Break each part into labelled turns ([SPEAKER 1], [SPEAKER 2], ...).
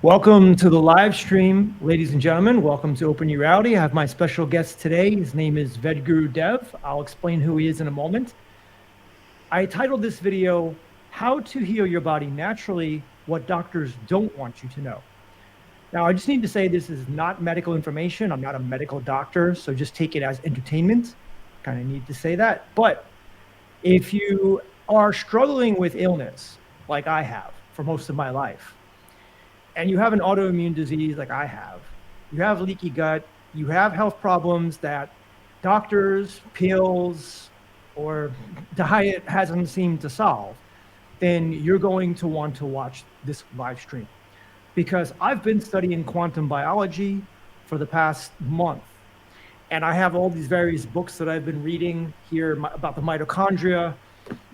[SPEAKER 1] Welcome to the live stream, ladies and gentlemen. Welcome to Open Your Reality. I have my special guest today. His name is Vedguru Dev. I'll explain who he is in a moment. I titled this video, How to Heal Your Body Naturally, What Doctors Don't Want You to Know. Now, I just need to say this is not medical information. I'm not a medical doctor, so just take it as entertainment. Kind of need to say that. But if you are struggling with illness, like I have for most of my life, and you have an autoimmune disease like I have, you have leaky gut, you have health problems that doctors, pills, or diet hasn't seemed to solve, then you're going to want to watch this live stream. Because I've been studying quantum biology for the past month. And I have all these various books that I've been reading here about the mitochondria.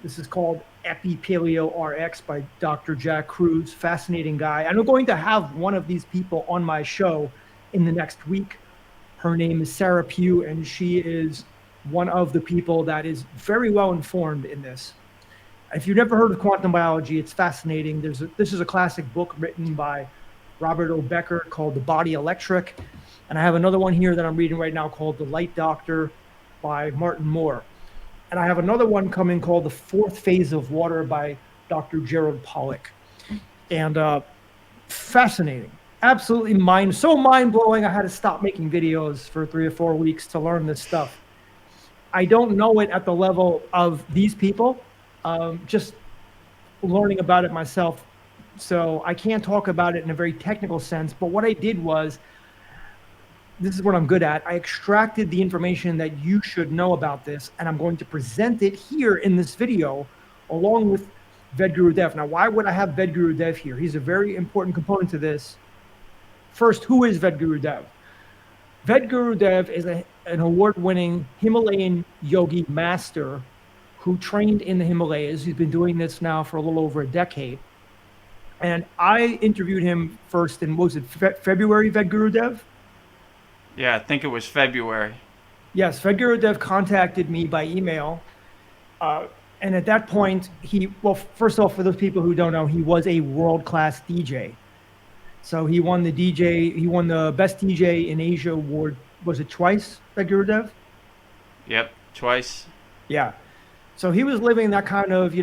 [SPEAKER 1] This is called Epipaleo RX by Dr. Jack Kruse, fascinating guy. And I'm going to have one of these people on my show in the next week. Her name is Sarah Pugh, and she is one of the people that is very well informed in this. If you've never heard of quantum biology, it's fascinating. This is a classic book written by Robert O. Becker called The Body Electric. And I have another one here that I'm reading right now called The Light Doctor by Martin Moore. And I have another one coming called The Fourth Phase of Water by Dr. Gerald Pollack. And fascinating, absolutely so mind-blowing. I had to stop making videos for 3 or 4 weeks to learn this stuff. I don't know it at the level of these people, just learning about it myself. So I can't talk about it in a very technical sense, but what I did was, this is what I'm good at. I extracted the information that you should know about this, and I'm going to present it here in this video along with Vedguru Dev. Now, why would I have Vedguru Dev here? He's a very important component to this. First, who is Vedguru Dev? Vedguru Dev is an award-winning Himalayan yogi master who trained in the Himalayas. He's been doing this now for a little over a decade. And I interviewed him first in, what was it, February, Vedguru Dev?
[SPEAKER 2] Yeah, I think it was February.
[SPEAKER 1] Yes, Vedguru Dev contacted me by email. And at that point, first off, for those people who don't know, he was a world-class DJ. So he won the Best DJ in Asia award, was it twice, Vedguru Dev?
[SPEAKER 2] Yep, twice.
[SPEAKER 1] Yeah. So he was living that kind of,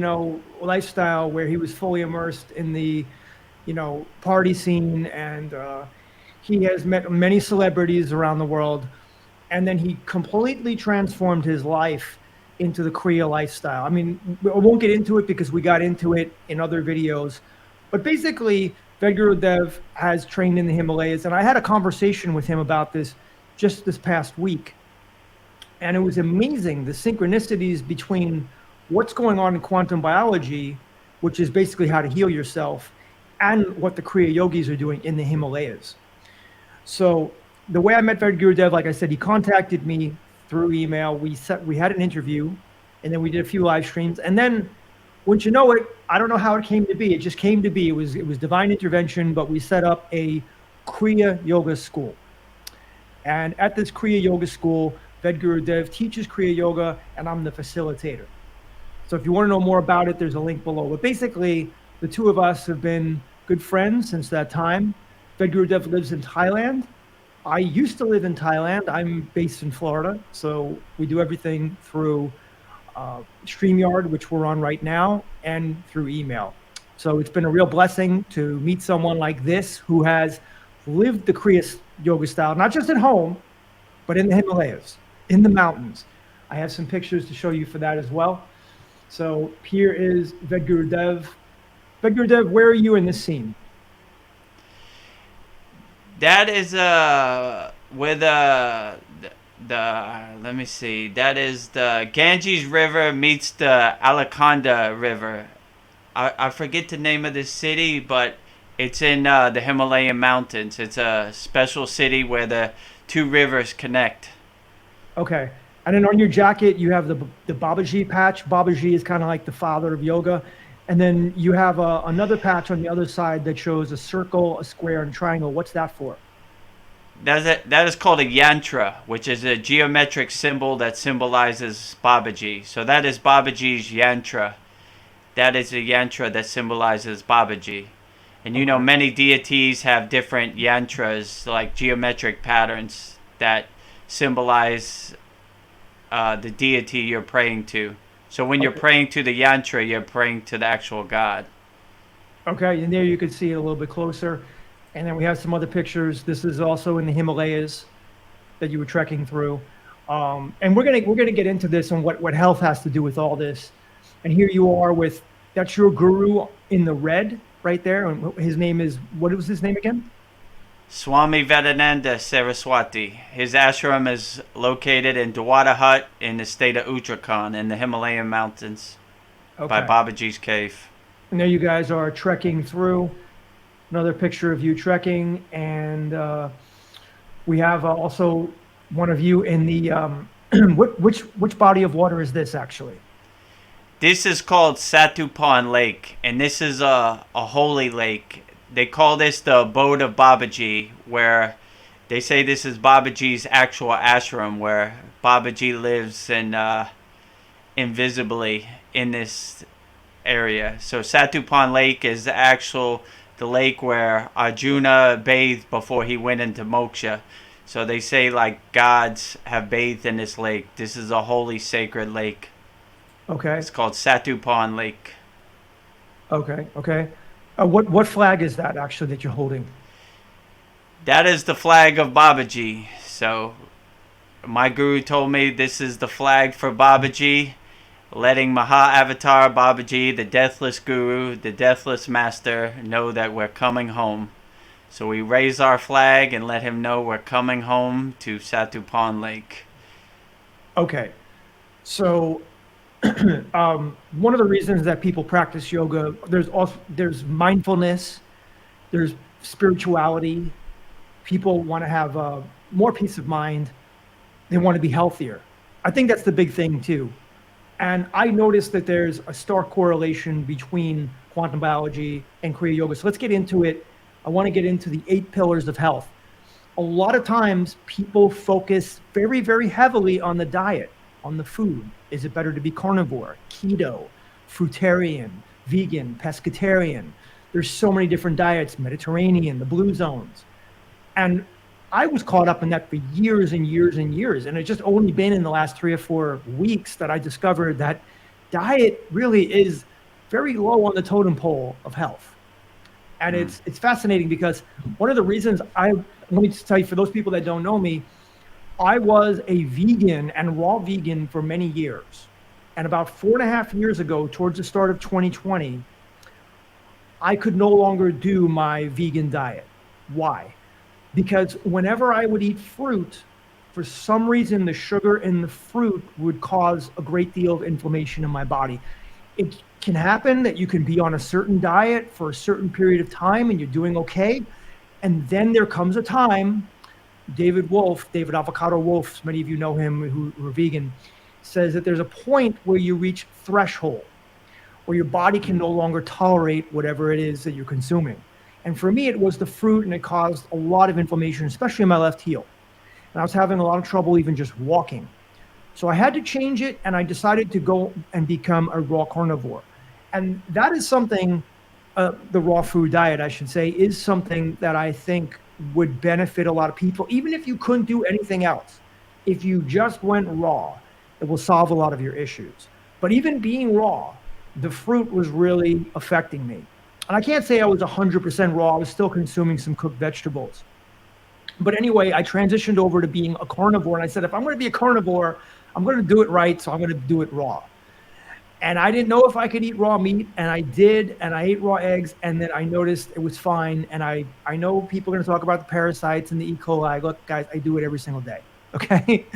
[SPEAKER 1] lifestyle where he was fully immersed in the, party scene, and he has met many celebrities around the world, and then he completely transformed his life into the Kriya lifestyle. I mean, I won't get into it because we got into it in other videos, but basically, Vedguru Dev has trained in the Himalayas, and I had a conversation with him about this just this past week, and it was amazing, the synchronicities between what's going on in quantum biology, which is basically how to heal yourself, and what the Kriya yogis are doing in the Himalayas. So the way I met Vedguru Dev, like I said, he contacted me through email. We had an interview, and then we did a few live streams. And then, wouldn't you know it, I don't know how it came to be. It just came to be. It was divine intervention, but we set up a Kriya Yoga School. And at this Kriya Yoga School, Vedguru Dev teaches Kriya Yoga, and I'm the facilitator. So if you want to know more about it, there's a link below. But basically, the two of us have been good friends since that time. Vedguru Dev lives in Thailand. I used to live in Thailand. I'm based in Florida. So we do everything through StreamYard, which we're on right now, and through email. So it's been a real blessing to meet someone like this who has lived the Kriya Yoga style, not just at home, but in the Himalayas, in the mountains. I have some pictures to show you for that as well. So here is Vedguru Dev. Vedguru Dev, where are you in this scene?
[SPEAKER 2] That is with let me see. That is the Ganges River meets the Alaknanda River. I forget the name of this city, but it's in the Himalayan mountains. It's a special city where the two rivers connect.
[SPEAKER 1] Okay. And then on your jacket, you have the Babaji patch. Babaji is kind of like the father of yoga. And then you have another patch on the other side that shows a circle, a square, and a triangle. What's that for?
[SPEAKER 2] That is called a yantra, which is a geometric symbol that symbolizes Babaji. So that is Babaji's yantra. That is a yantra that symbolizes Babaji. And you know,
[SPEAKER 1] Okay.
[SPEAKER 2] many deities have different yantras, like geometric patterns that symbolize the deity you're praying to. So when you're
[SPEAKER 1] Okay.
[SPEAKER 2] praying to the yantra, you're praying to the actual God.
[SPEAKER 1] Okay. And there you can see it a little bit closer. And then we have some other pictures. This is also in the Himalayas that you were trekking through. And we're gonna get into this and what health has to do with all this. And here you are with that's your guru in the red right there. And his name is what was his name again?
[SPEAKER 2] Swami Vedananda Saraswati. His ashram is located in Dwada Hut in the state of Uttarakhand in the Himalayan mountains by
[SPEAKER 1] Okay.
[SPEAKER 2] Babaji's cave.
[SPEAKER 1] And there you guys are trekking through. Another picture of you trekking, and we have also one of you in the which body of water is this actually?
[SPEAKER 2] This is called Satupan Lake, and this is a holy lake. They call this the abode of Babaji, where they say this is Babaji's actual ashram, where Babaji lives and invisibly in this area. So Satupan Lake is the lake where Arjuna bathed before he went into moksha. So they say like gods have bathed in this lake. This is a holy sacred lake.
[SPEAKER 1] Okay,
[SPEAKER 2] It's called Satupan Lake.
[SPEAKER 1] okay. What flag is that actually that you're holding?
[SPEAKER 2] That is the flag of Babaji. So my guru told me this is the flag for Babaji, letting Maha Avatar Babaji, the deathless guru, the deathless master, know that we're coming home. So we raise our flag and let him know we're coming home to Satupan Lake.
[SPEAKER 1] Okay, so one of the reasons that people practice yoga, there's mindfulness, there's spirituality. People want to have more peace of mind. They want to be healthier. I think that's the big thing too. And I noticed that there's a stark correlation between quantum biology and Kriya yoga. So let's get into it. I want to get into the 8 pillars of health. A lot of times people focus very, very heavily on the diet, on the food. Is it better to be carnivore, keto, fruitarian, vegan, pescatarian? There's so many different diets, Mediterranean, the blue zones. And I was caught up in that for years and years and years. And it's just only been in the last 3 or 4 weeks that I discovered that diet really is very low on the totem pole of health. And
[SPEAKER 2] Mm.
[SPEAKER 1] it's fascinating because one of the reasons let me just tell you, for those people that don't know me, I was a vegan and raw vegan for many years. And about 4.5 years ago, towards the start of 2020, I could no longer do my vegan diet. Why? Because whenever I would eat fruit, for some reason, the sugar in the fruit would cause a great deal of inflammation in my body. It can happen that you can be on a certain diet for a certain period of time and you're doing okay. And then there comes a time, David Avocado Wolf, many of you know him who are vegan, says that there's a point where you reach threshold, where your body can no longer tolerate whatever it is that you're consuming. And for me, it was the fruit, and it caused a lot of inflammation, especially in my left heel. And I was having a lot of trouble even just walking. So I had to change it, and I decided to go and become a raw carnivore. And that is something, the raw food diet, I should say, is something that I think would benefit a lot of people, even if you couldn't do anything else. If you just went raw, it will solve a lot of your issues. But even being raw, the fruit was really affecting me. And I can't say I was 100% raw. I was still consuming some cooked vegetables. But anyway, I transitioned over to being a carnivore. And I said, if I'm going to be a carnivore, I'm going to do it right. So I'm going to do it raw. And I didn't know if I could eat raw meat. And I did. And I ate raw eggs. And then I noticed it was fine. And I know people are going to talk about the parasites and the E. coli. Look, guys, I do it every single day. Okay.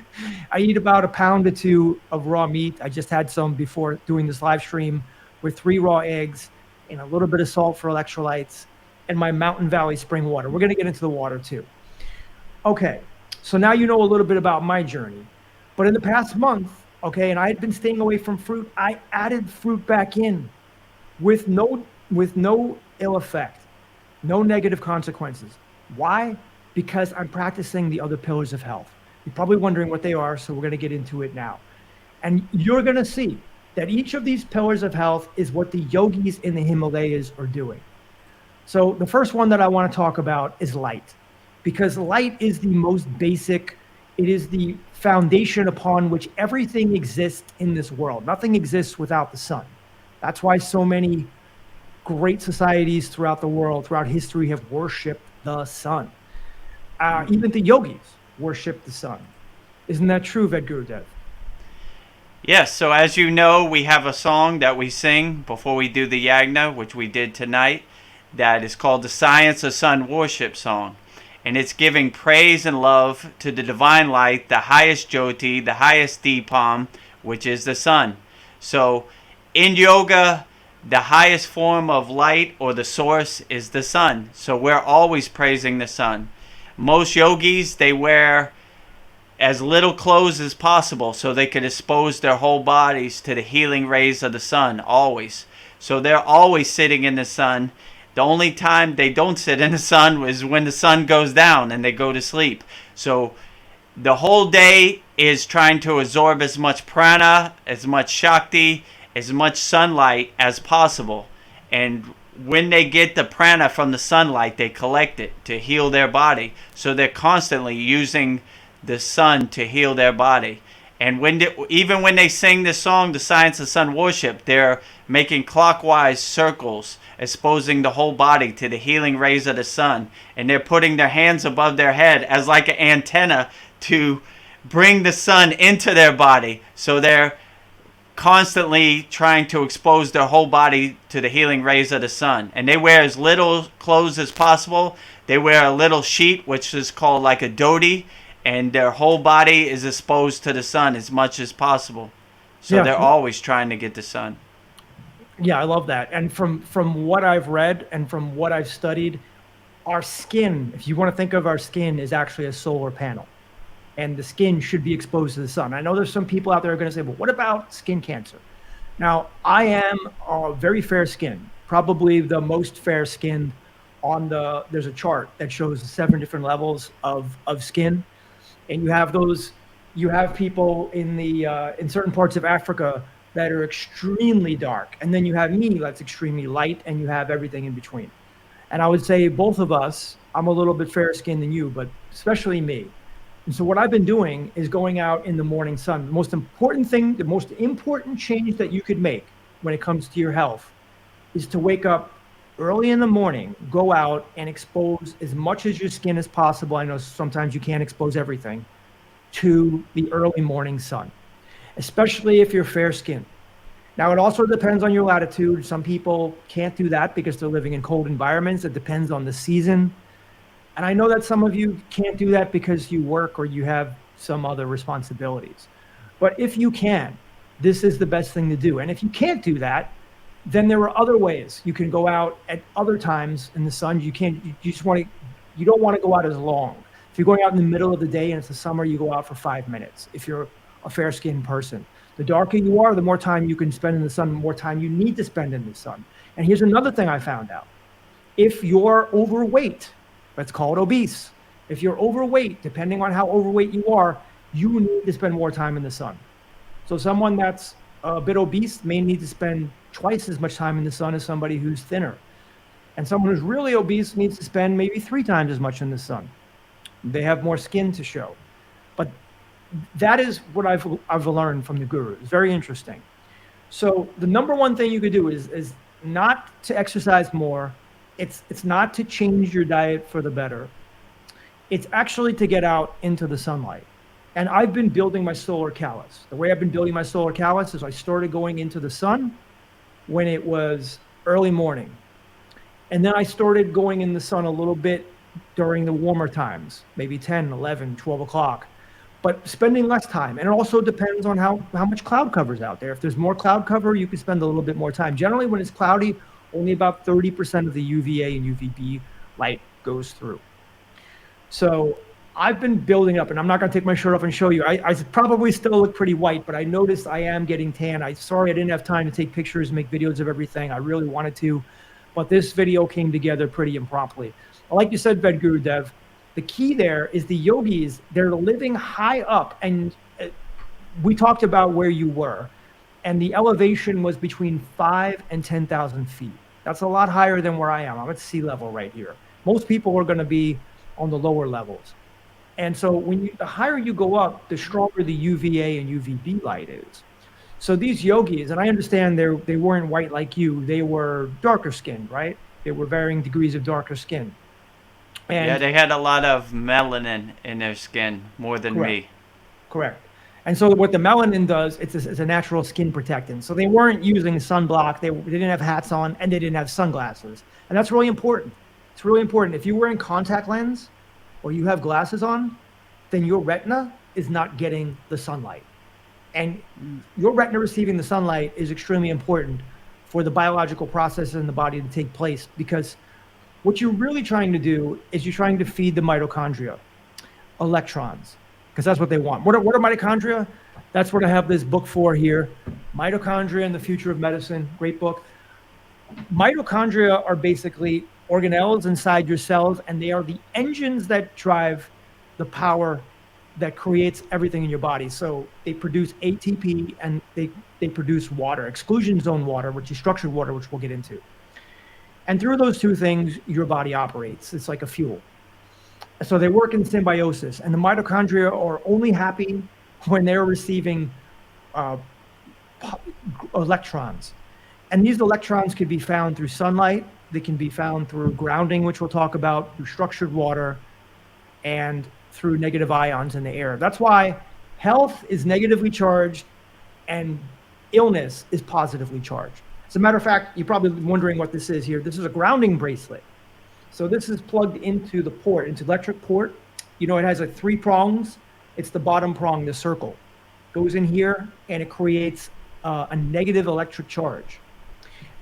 [SPEAKER 1] I eat about 1 pound or 2 of raw meat. I just had some before doing this live stream with 3 raw eggs and a little bit of salt for electrolytes and my Mountain Valley spring water. We're going to get into the water too. Okay. So now you know a little bit about my journey. But in the past month, okay, and I had been staying away from fruit, I added fruit back in with no ill effect, no negative consequences. Why? Because I'm practicing the other pillars of health. You're probably wondering what they are, so we're going to get into it now. And you're going to see that each of these pillars of health is what the yogis in the Himalayas are doing. So the first one that I want to talk about is light, because light is the most basic. It is the foundation upon which everything exists in this world. Nothing exists without the sun. That's why so many great societies throughout the world, throughout history, have worshipped the sun. Even the yogis worship the sun. Isn't that true, Vedgurudev?
[SPEAKER 2] Yes, so as you know, we have a song that we sing before we do the yagna, which we did tonight, that is called the Science of Sun Worship Song. And it's giving praise and love to the divine light, the highest Jyoti, the highest Deepam, which is the sun. So in yoga, the highest form of light or the source is the sun. So we're always praising the sun. Most yogis, they wear as little clothes as possible so they could expose their whole bodies to the healing rays of the sun, always. So they're always sitting in the sun. The only time they don't sit in the sun is when the sun goes down and they go to sleep. So the whole day is trying to absorb as much prana, as much shakti, as much sunlight as possible. And when they get the prana from the sunlight, they collect it to heal their body. So they're constantly using the sun to heal their body. And even when they sing this song, the Science of Sun Worship, they're making clockwise circles, exposing the whole body to the healing rays of the sun. And they're putting their hands above their head as like an antenna to bring the sun into their body. So they're constantly trying to expose their whole body to the healing rays of the sun. And they wear as little clothes as possible. They wear a little sheet, which is called like a dhoti, and their whole body is exposed to the sun as much as possible. So they're always trying to get the sun.
[SPEAKER 1] Yeah, I love that. And from what I've read and from what I've studied, our skin, if you want to think of our skin, is actually a solar panel. And the skin should be exposed to the sun. I know there's some people out there who are going to say, well, what about skin cancer? Now, I am very fair skinned, probably the most fair skinned there's a chart that shows 7 different levels of skin. And you have people in certain parts of Africa that are extremely dark. And then you have me that's extremely light, and you have everything in between. And I would say both of us, I'm a little bit fairer skinned than you, but especially me. And so what I've been doing is going out in the morning sun. The most important thing, the most important change that you could make when it comes to your health is to wake up early in the morning, go out and expose as much of your skin as possible. I know sometimes you can't expose everything to the early morning sun, especially if you're fair skinned. Now, it also depends on your latitude. Some people can't do that because they're living in cold environments. It depends on the season. And I know that some of you can't do that because you work or you have some other responsibilities. But if you can, this is the best thing to do. And if you can't do that, then there are other ways. You can go out at other times in the sun. You don't want to go out as long. If you're going out in the middle of the day and it's the summer, you go out for 5 minutes. If you're a fair-skinned person, the darker you are, the more time you can spend in the sun, the more time you need to spend in the sun. And here's another thing I found out. If you're overweight, let's call it obese. If you're overweight, depending on how overweight you are, you need to spend more time in the sun. So someone that's a bit obese may need to spend twice as much time in the sun as somebody who's thinner. And someone who's really obese needs to spend maybe 3 times as much in the sun. They have more skin to show. But that is what I've learned from the guru. It's very interesting. So the number one thing you could do is not to exercise more. It's not to change your diet for the better. It's actually to get out into the sunlight. And I've been building my solar callus. The way I've been building my solar callus is I started going into the sun when it was early morning. And then I started going in the sun a little bit during the warmer times, maybe 10, 11, 12 o'clock, but spending less time. And it also depends on how much cloud cover's out there. If there's more cloud cover, you can spend a little bit more time. Generally, when it's cloudy, only about 30% of the UVA and UVB light goes through. So I've been building up, and I'm not going to take my shirt off and show you. I probably still look pretty white, but I noticed I am getting tan. Sorry I didn't have time to take pictures, make videos of everything. I really wanted to, but this video came together pretty impromptu. Like you said, Vedgurudev, the key there is the yogis, they're living high up. And we talked about where you were, and the elevation was between 5,000 and 10,000 feet. That's a lot higher than where I am. I'm at sea level right here. Most people are going to be on the lower levels. And so the higher you go up, the stronger the UVA and UVB light is. So these yogis, and I understand they weren't white like you, they were darker skinned, right? They were varying degrees of darker skin.
[SPEAKER 2] Yeah,
[SPEAKER 1] And
[SPEAKER 2] they had a lot of melanin in their skin, more than
[SPEAKER 1] correct,
[SPEAKER 2] me.
[SPEAKER 1] correct. And so what the melanin does, it's a natural skin protectant. So they weren't using sunblock, they didn't have hats on, and they didn't have sunglasses. And that's really important. It's really important. If you're wearing contact lens or you have glasses on, then your retina is not getting the sunlight. And your retina receiving the sunlight is extremely important for the biological processes in the body to take place, because what you're really trying to do is you're trying to feed the mitochondria electrons, because that's what they want. What are mitochondria? That's what I have this book for here, Mitochondria and the Future of Medicine. Great book. Mitochondria are basically organelles inside your cells, and they are the engines that drive the power that creates everything in your body. So they produce ATP, and they produce water, exclusion zone water, which is structured water, which we'll get into. And through those two things, your body operates. It's like a fuel. So they work in symbiosis, and the mitochondria are only happy when they're receiving electrons. And these electrons can be found through sunlight. They can be found through grounding, which we'll talk about, through structured water, and through negative ions in the air. That's why health is negatively charged and illness is positively charged. As a matter of fact, you're probably wondering what this is here. This is a grounding bracelet. So this is plugged into the port, into electric port. You know, it has like 3 prongs. It's the bottom prong, the circle. Goes in here and it creates a negative electric charge.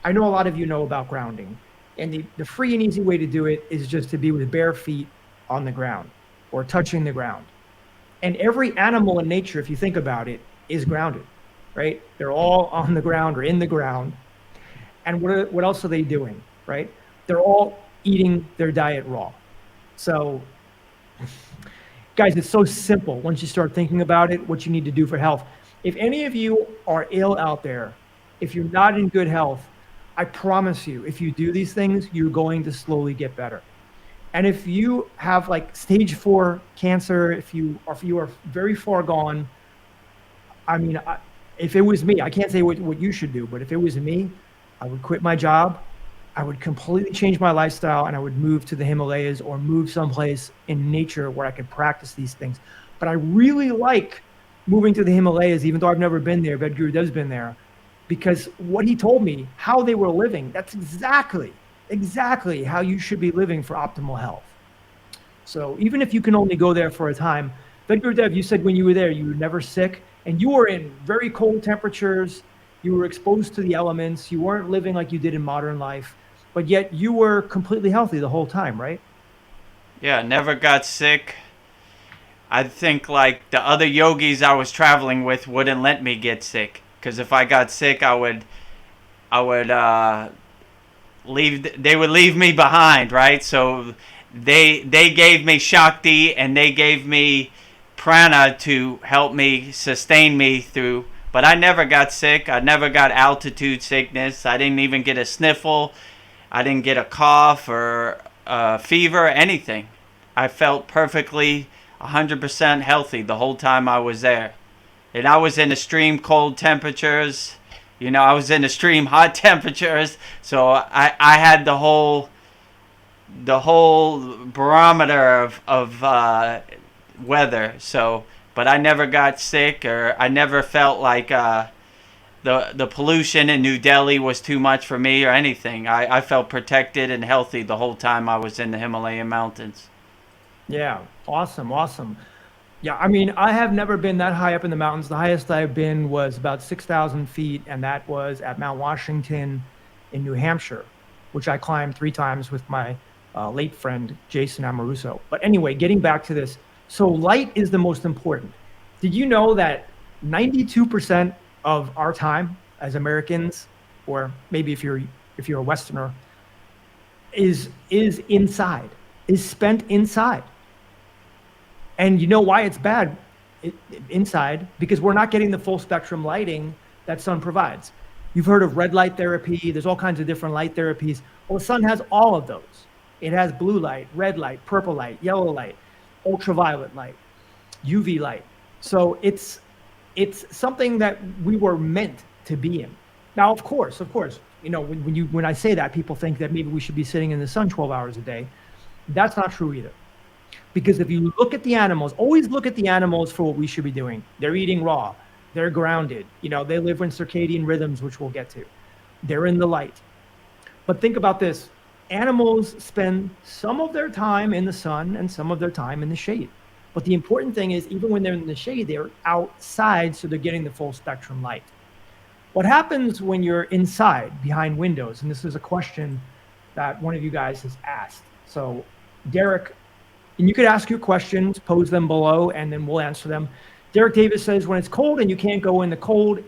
[SPEAKER 1] I know a lot of you know about grounding. And the free and easy way to do it is just to be with bare feet on the ground or touching the ground. And every animal in nature, if you think about it, is grounded, right? They're all on the ground or in the ground. And what else are they doing, right? They're all eating their diet raw. So, guys, it's so simple once you start thinking about it, what you need to do for health. If any of you are ill out there, if you're not in good health, I promise you, if you do these things, you're going to slowly get better. And if you have like stage 4 cancer, if you are very far gone, I mean, if it was me, I can't say what you should do, but if it was me, I would quit my job. I would completely change my lifestyle, and I would move to the Himalayas or move someplace in nature where I could practice these things. But I really like moving to the Himalayas, even though I've never been there. Vedguru Dev's been there, because what he told me, how they were living, that's exactly how you should be living for optimal health. So even if you can only go there for a time, Vedguru Dev, you said when you were there, you were never sick, and you were in very cold temperatures. You were exposed to the elements. You weren't living like you did in modern life, but yet you were completely healthy the whole time, right?
[SPEAKER 2] Yeah, never got sick. I think like the other yogis I was traveling with wouldn't let me get sick, because if I got sick, I would leave. They would leave me behind, right? So they gave me Shakti and they gave me prana to help me sustain me through. But I never got sick. I never got altitude sickness. I didn't even get a sniffle. I didn't get a cough or a fever or anything. I felt perfectly 100% healthy the whole time I was there. And I was in extreme cold temperatures. You know, I was in extreme hot temperatures. So I had the whole barometer of weather. So, but I never got sick, or I never felt like the pollution in New Delhi was too much for me or anything. I felt protected and healthy the whole time I was in the Himalayan mountains.
[SPEAKER 1] Yeah, awesome. Yeah, I mean, I have never been that high up in the mountains. The highest I've been was about 6,000 feet, and that was at Mount Washington in New Hampshire, which I climbed 3 times with my late friend, Jason Amoruso. But anyway, getting back to this. So light is the most important. Did you know that 92% of our time as Americans, or maybe if you're a Westerner, is inside, is spent inside? And you know why it's bad inside? Because we're not getting the full spectrum lighting that sun provides. You've heard of red light therapy. There's all kinds of different light therapies. Well, the sun has all of those. It has blue light, red light, purple light, yellow light, ultraviolet light, UV light. So it's something that we were meant to be in. Now, of course, when I say that, people think that maybe we should be sitting in the sun 12 hours a day. That's not true either. Because if you look at the animals, always look at the animals for what we should be doing. They're eating raw. They're grounded. They live in circadian rhythms, which we'll get to. They're in the light. But think about this. Animals spend some of their time in the sun and some of their time in the shade. But the important thing is, even when they're in the shade, they're outside, so they're getting the full spectrum light. What happens when you're inside, behind windows? And this is a question that one of you guys has asked. So, Derek, and you could ask your questions, pose them below, and then we'll answer them. Derek Davis says, when it's cold and you can't go in the cold,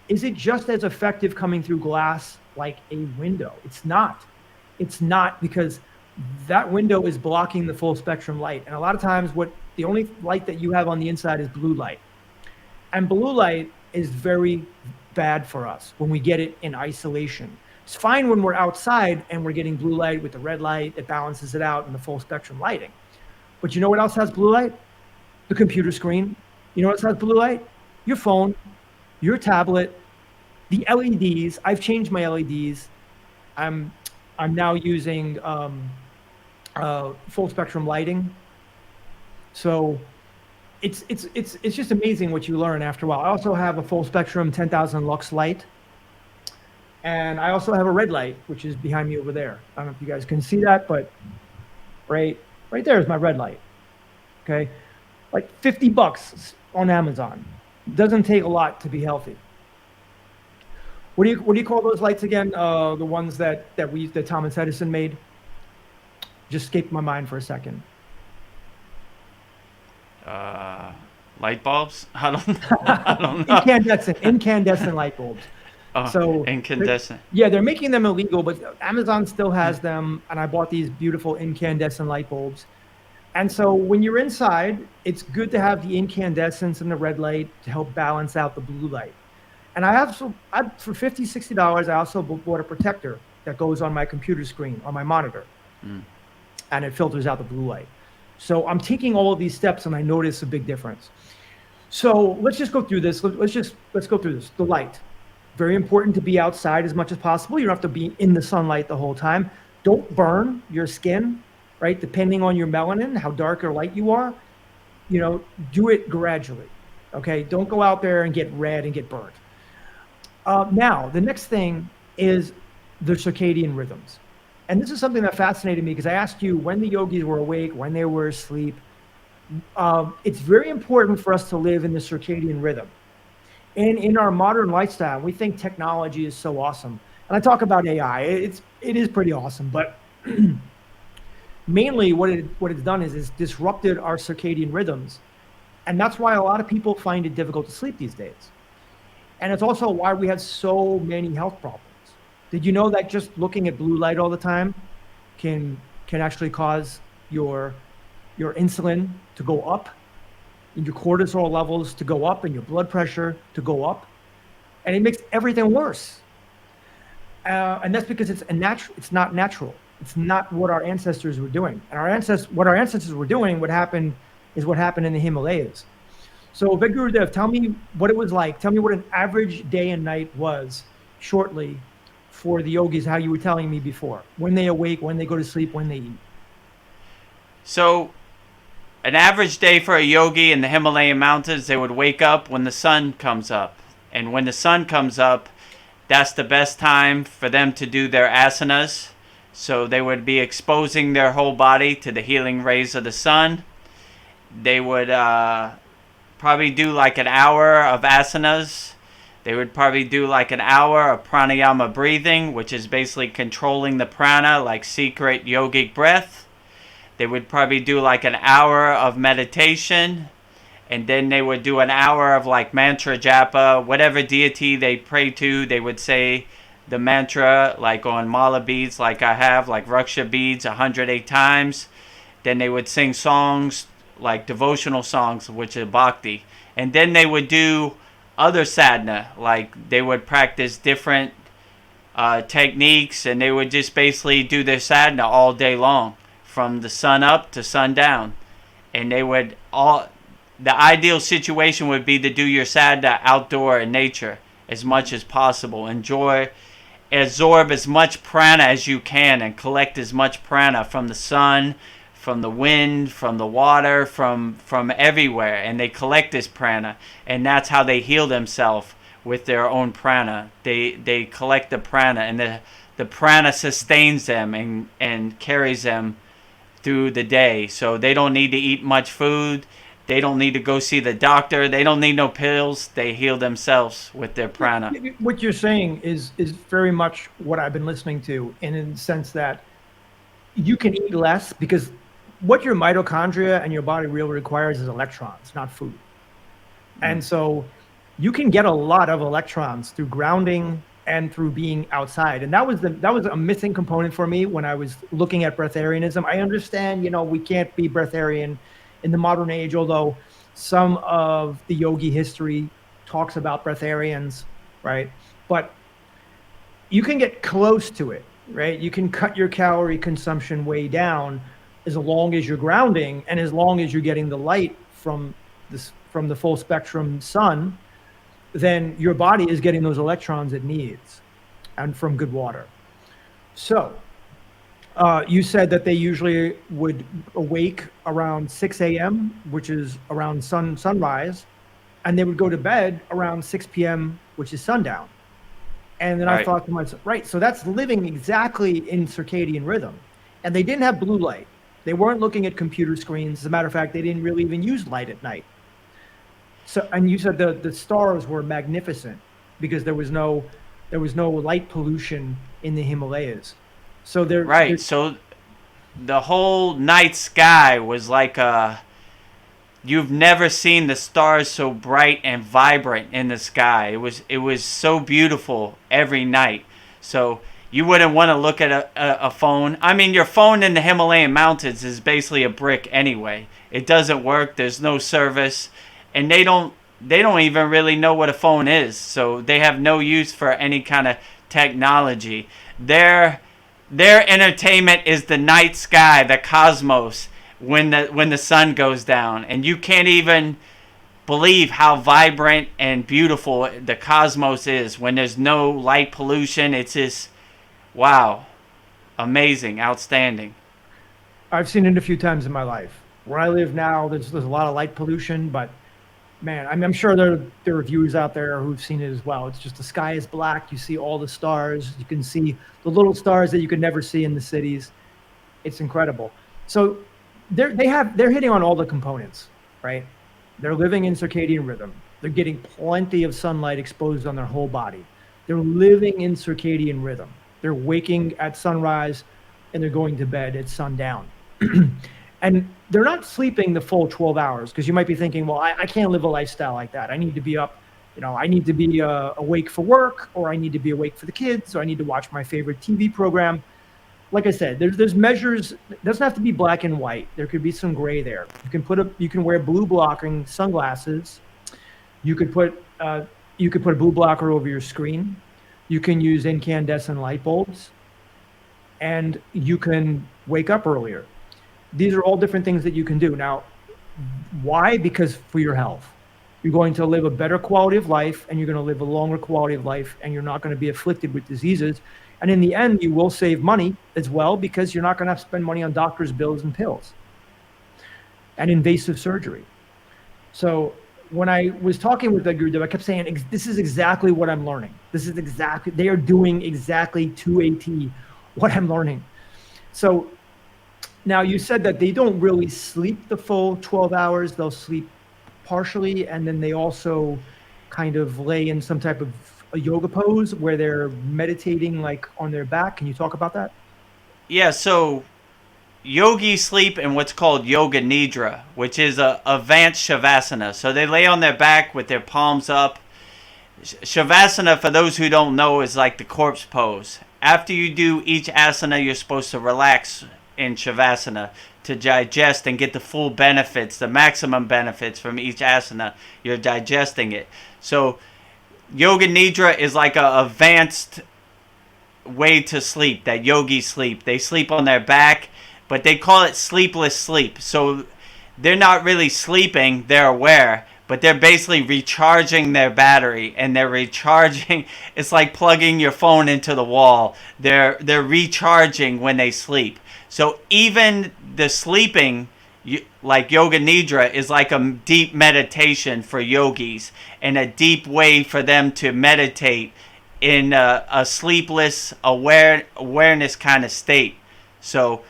[SPEAKER 1] is it just as effective coming through glass like a window? It's not. It's not, because that window is blocking the full spectrum light. And a lot of times the only light that you have on the inside is blue light. And blue light is very bad for us when we get it in isolation. It's fine when we're outside and we're getting blue light with the red light that balances it out and the full spectrum lighting. But you know what else has blue light? The computer screen. You know what else has blue light? Your phone, your tablet, the LEDs. I've changed my LEDs. I'm now using full spectrum lighting. So it's just amazing what you learn after a while. I also have a full spectrum 10,000 lux light. And I also have a red light, which is behind me over there. I don't know if you guys can see that, but right there is my red light. Okay. Like $50 on Amazon. Doesn't take a lot to be healthy. What do you call those lights again? The ones that Thomas Edison made? Just escaped my mind for a second.
[SPEAKER 2] Light bulbs? I don't know.
[SPEAKER 1] Incandescent light bulbs.
[SPEAKER 2] Oh,
[SPEAKER 1] so
[SPEAKER 2] incandescent.
[SPEAKER 1] They're making them illegal, but Amazon still has them, and I bought these beautiful incandescent light bulbs. And so when you're inside, it's good to have the incandescence and the red light to help balance out the blue light. And for $50, $60, I also bought a protector that goes on my computer screen, on my monitor. And it filters out the blue light. So I'm taking all of these steps and I notice a big difference. So let's just go through this. Let's go through this. The light. Very important to be outside as much as possible. You don't have to be in the sunlight the whole time. Don't burn your skin, right? Depending on your melanin, how dark or light you are, do it gradually. Okay. Don't go out there and get red and get burnt. Now, the next thing is the circadian rhythms. And this is something that fascinated me because I asked you when the yogis were awake, when they were asleep. It's very important for us to live in the circadian rhythm. And in our modern lifestyle, we think technology is so awesome. And I talk about AI. It is pretty awesome, but mainly what it's done is it's disrupted our circadian rhythms. And that's why a lot of people find it difficult to sleep these days. And it's also why we have so many health problems. Did you know that just looking at blue light all the time can actually cause your insulin to go up, and your cortisol levels to go up, and your blood pressure to go up, and it makes everything worse. And that's because it's not natural. It's not what our ancestors were doing. And what our ancestors were doing, what happened in the Himalayas. So Vedguru Dev, tell me what it was like. Tell me what an average day and night was shortly for the yogis, how you were telling me before. When they awake, when they go to sleep, when they eat.
[SPEAKER 2] So an average day for a yogi in the Himalayan mountains, they would wake up when the sun comes up. And when the sun comes up, that's the best time for them to do their asanas. So they would be exposing their whole body to the healing rays of the sun. They would probably do like an hour of asanas. They would probably do like an hour of pranayama breathing, which is basically controlling the prana, like secret yogic breath. They would probably do like an hour of meditation. And then they would do an hour of like mantra japa, whatever deity they pray to. They would say the mantra like on mala beads, like I have, like Raksha beads 108 times. Then they would sing songs like devotional songs, which is bhakti. And then they would do other sadhana, like they would practice different techniques, and they would just basically do their sadhana all day long, from the sun up to sundown. And they would all. The ideal situation would be to do your sadhana outdoor in nature as much as possible. Absorb as much prana as you can, and collect as much prana from the sun, from the wind, from the water, from everywhere. And they collect this prana, and that's how they heal themselves, with their own prana. They collect the prana, and the prana sustains them and carries them through the day. So they don't need to eat much food. They don't need to go see the doctor. They don't need no pills. They heal themselves with their prana.
[SPEAKER 1] What you're saying is very much what I've been listening to, in the sense that you can eat less, because what your mitochondria and your body really requires is electrons, not food. And so you can get a lot of electrons through grounding and through being outside. And that was a missing component for me when I was looking at breatharianism. I understand, we can't be breatharian in the modern age, although some of the yogi history talks about breatharians, right? But you can get close to it, right? You can cut your calorie consumption way down, as long as you're grounding, and as long as you're getting the light from the full spectrum sun. Then your body is getting those electrons it needs, and from good water. So you said that they usually would awake around 6 a.m., which is around sunrise, and they would go to bed around 6 p.m., which is sundown. And then I thought to myself, right, so that's living exactly in circadian rhythm. And they didn't have blue light. They weren't looking at computer screens. As a matter of fact, they didn't really even use light at night. So, and you said the stars were magnificent because there was no light pollution in the Himalayas. So
[SPEAKER 2] So the whole night sky was like you've never seen the stars so bright and vibrant in the sky. It was so beautiful every night. So you wouldn't want to look at a phone. I mean, your phone in the Himalayan mountains is basically a brick anyway. It doesn't work. There's no service. And they don't even really know what a phone is, so they have no use for any kind of technology. Their entertainment is the night sky, the cosmos, when the sun goes down, and you can't even believe how vibrant and beautiful the cosmos is when there's no light pollution. It's just wow, amazing, outstanding.
[SPEAKER 1] I've seen it a few times in my life. Where I live now, there's a lot of light pollution, but man, I'm sure there are viewers out there who've seen it as well. It's just the sky is black. You see all the stars. You can see the little stars that you could never see in the cities. It's incredible. So they're hitting on all the components, right? They're living in circadian rhythm. They're getting plenty of sunlight exposed on their whole body. They're living in circadian rhythm. They're waking at sunrise and they're going to bed at sundown. And they're not sleeping the full 12 hours, because you might be thinking, well, I can't live a lifestyle like that. I need to be up, I need to be awake for work, or I need to be awake for the kids, or I need to watch my favorite TV program. Like I said, there's measures. It doesn't have to be black and white. There could be some gray there. You can wear blue blocking sunglasses. You could put a blue blocker over your screen. You can use incandescent light bulbs, and you can wake up earlier. These are all different things that you can do. Now, why? Because for your health. You're going to live a better quality of life, and you're going to live a longer quality of life, and you're not going to be afflicted with diseases. And in the end, you will save money as well, because you're not going to have to spend money on doctor's bills and pills and invasive surgery. So when I was talking with the Guru, I kept saying, this is exactly what I'm learning. They are doing exactly to a T what I'm learning. So now, you said that they don't really sleep the full 12 hours. They'll sleep partially, and then they also kind of lay in some type of a yoga pose where they're meditating like on their back. Can you talk about that?
[SPEAKER 2] Yeah, so yogis sleep in what's called yoga nidra, which is a advanced shavasana. So they lay on their back with their palms up. Shavasana, for those who don't know, is like the corpse pose. After you do each asana, you're supposed to relax in shavasana to digest and get the full benefits, the maximum benefits from each asana. You're digesting it. So Yoga Nidra is like a advanced way to sleep, that yogis sleep. They sleep on their back, but they call it sleepless sleep. So they're not really sleeping, they're aware, but they're basically recharging their battery, and they're recharging. It's like plugging your phone into the wall. They're recharging when they sleep. So even the sleeping, like Yoga Nidra, is like a deep meditation for yogis, and a deep way for them to meditate in a sleepless awareness kind of state. So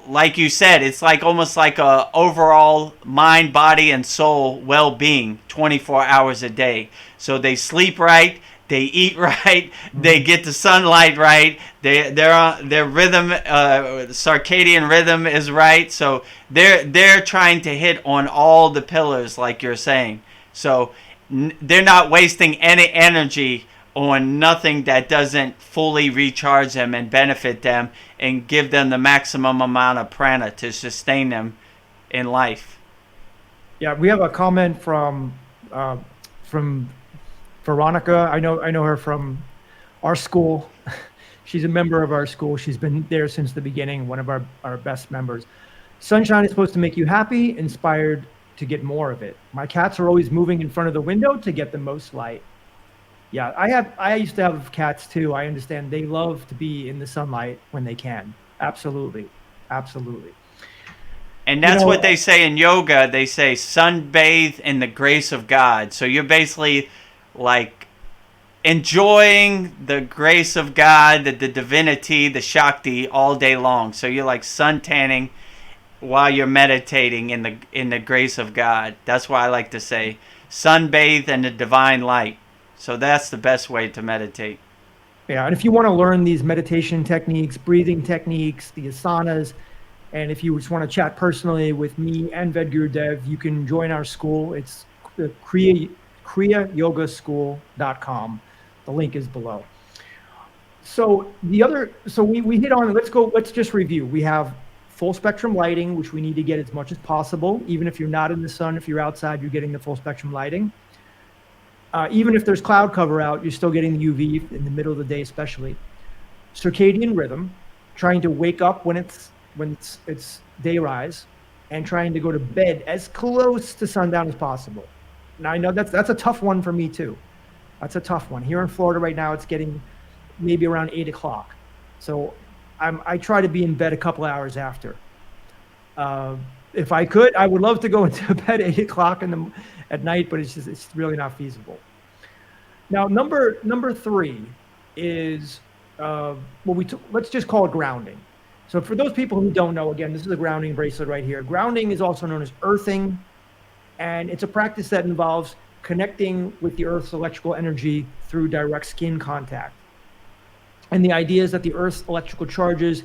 [SPEAKER 2] like you said, it's like almost like a overall mind, body, and soul well-being 24 hours a day. So they sleep right, they eat right, they get the sunlight right, their rhythm, circadian rhythm is right. So they're trying to hit on all the pillars, like you're saying. So they're not wasting any energy on nothing that doesn't fully recharge them and benefit them and give them the maximum amount of prana to sustain them in life.
[SPEAKER 1] Yeah, we have a comment from Veronica. I know her from our school. She's a member of our school. She's been there since the beginning, one of our best members. Sunshine is supposed to make you happy, inspired to get more of it. My cats are always moving in front of the window to get the most light. Yeah, I used to have cats too. I understand they love to be in the sunlight when they can. Absolutely. Absolutely.
[SPEAKER 2] And that's what they say in yoga. They say sunbathe in the grace of God. So you're basically like enjoying the grace of God, the divinity, the Shakti all day long. So you're like sun tanning while you're meditating in the grace of God. That's why I like to say sunbathe in the divine light. So that's the best way to meditate.
[SPEAKER 1] Yeah, and if you want to learn these meditation techniques, breathing techniques, the asanas, and if you just want to chat personally with me and Vedguru Dev, you can join our school. It's the kriyayogamasterclass.com. The link is below. So we hit on, let's just review. We have full spectrum lighting, which we need to get as much as possible. Even if you're not in the sun, if you're outside, you're getting the full spectrum lighting. Even if there's cloud cover out, you're still getting the UV in the middle of the day, especially. Circadian rhythm, trying to wake up when it's day rise, and trying to go to bed as close to sundown as possible. Now I know that's a tough one for me too. That's a tough one. Here in Florida right now, it's getting maybe around 8 o'clock. So I try to be in bed a couple hours after. If I could, I would love to go into bed 8 o'clock at night, but it's really not feasible. Now, number 3 is let's just call it grounding. So for those people who don't know, again, this is a grounding bracelet right here. Grounding is also known as earthing, and it's a practice that involves connecting with the Earth's electrical energy through direct skin contact. And the idea is that the Earth's electrical charges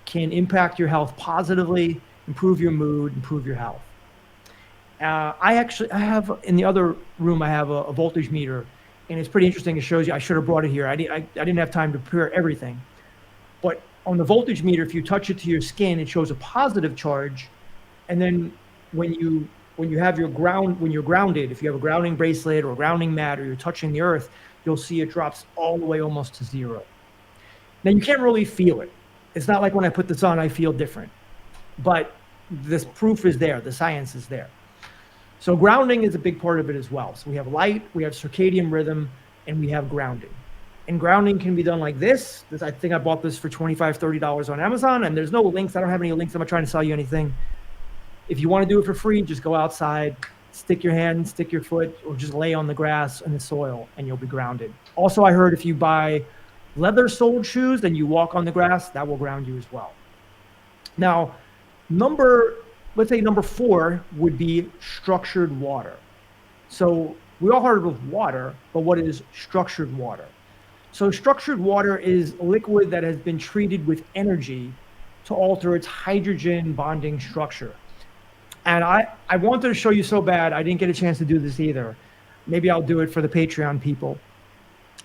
[SPEAKER 1] can impact your health positively, improve your mood, improve your health. I have in the other room, I have a voltage meter, and it's pretty interesting. It shows you, I should have brought it here. I didn't have time to prepare everything. But on the voltage meter, if you touch it to your skin, it shows a positive charge. And then when you're grounded, if you have a grounding bracelet or a grounding mat, or you're touching the earth, you'll see it drops all the way almost to 0. Now you can't really feel it. It's not like when I put this on, I feel different. But this proof is there, the science is there. So grounding is a big part of it as well. So we have light, we have circadian rhythm, and we have grounding. And grounding can be done like this. I think I bought this for $25, $30 on Amazon, and there's no links. I don't have any links. I'm not trying to sell you anything. If you want to do it for free, just go outside, stick your hand, stick your foot, or just lay on the grass and the soil, and you'll be grounded. Also, I heard if you buy leather-soled shoes and you walk on the grass, that will ground you as well. Now, let's say number 4 would be structured water. So we all heard of water, but what is structured water? So structured water is liquid that has been treated with energy to alter its hydrogen bonding structure. And I wanted to show you so bad, I didn't get a chance to do this either. Maybe I'll do it for the Patreon people.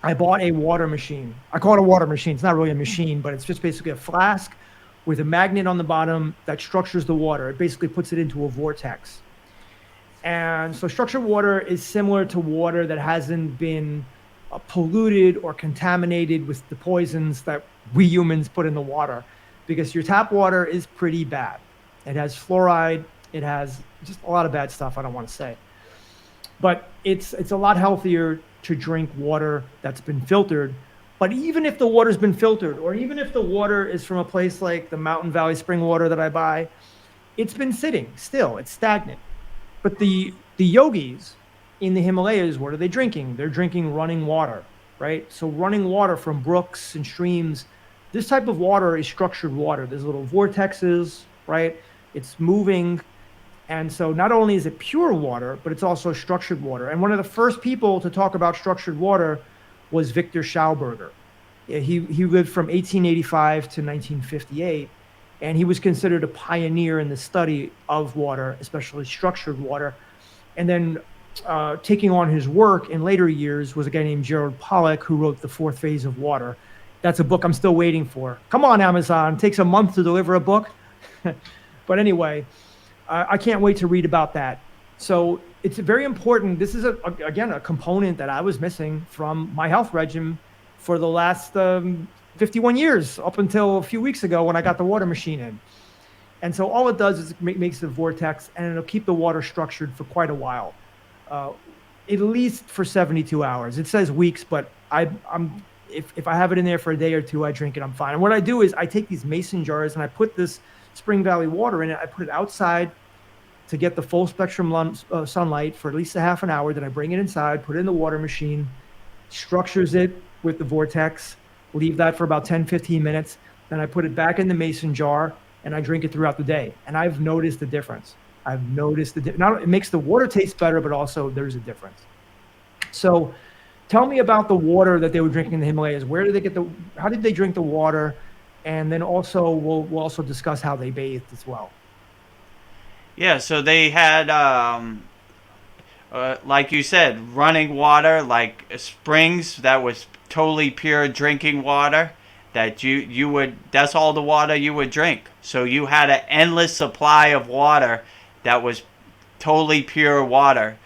[SPEAKER 1] I bought a water machine. I call it a water machine. It's not really a machine, but it's just basically a flask with a magnet on the bottom that structures the water. It basically puts it into a vortex. And so structured water is similar to water that hasn't been polluted or contaminated with the poisons that we humans put in the water, because your tap water is pretty bad. It has fluoride. It has just a lot of bad stuff I don't want to say. But it's a lot healthier to drink water that's been filtered. But even if the water's been filtered, or even if the water is from a place like the Mountain Valley spring water that I buy, it's been sitting still. It's stagnant. But the yogis in the Himalayas, what are they drinking? They're drinking running water, right? So running water from brooks and streams, this type of water is structured water. There's little vortexes, right? It's moving. And so not only is it pure water, but it's also structured water. And one of the first people to talk about structured water was Victor Schauberger. He lived from 1885 to 1958, and he was considered a pioneer in the study of water, especially structured water. And then taking on his work in later years was a guy named Gerald Pollack, who wrote The Fourth Phase of Water. That's a book I'm still waiting for. Come on, Amazon. It takes a month to deliver a book. But anyway, I can't wait to read about that. So it's very important. This is, again, a component that I was missing from my health regimen for the last 51 years, up until a few weeks ago when I got the water machine in. And so all it does is it makes a vortex, and it'll keep the water structured for quite a while, at least for 72 hours. It says weeks, but if I have it in there for a day or two, I drink it, I'm fine. And what I do is I take these mason jars and I put this Spring Valley water in it. I put it outside to get the full spectrum sunlight for at least a half an hour. Then I bring it inside, put it in the water machine, structures it with the vortex, leave that for about 10, 15 minutes. Then I put it back in the mason jar and I drink it throughout the day. And I've noticed the difference. It makes the water taste better, but also there's a difference. So tell me about the water that they were drinking in the Himalayas. How did they drink the water? And then also, we'll also discuss how they bathed as well.
[SPEAKER 2] Yeah, so they had, like you said, running water, like springs that was totally pure drinking water that you would, that's all the water you would drink. So you had an endless supply of water that was totally pure water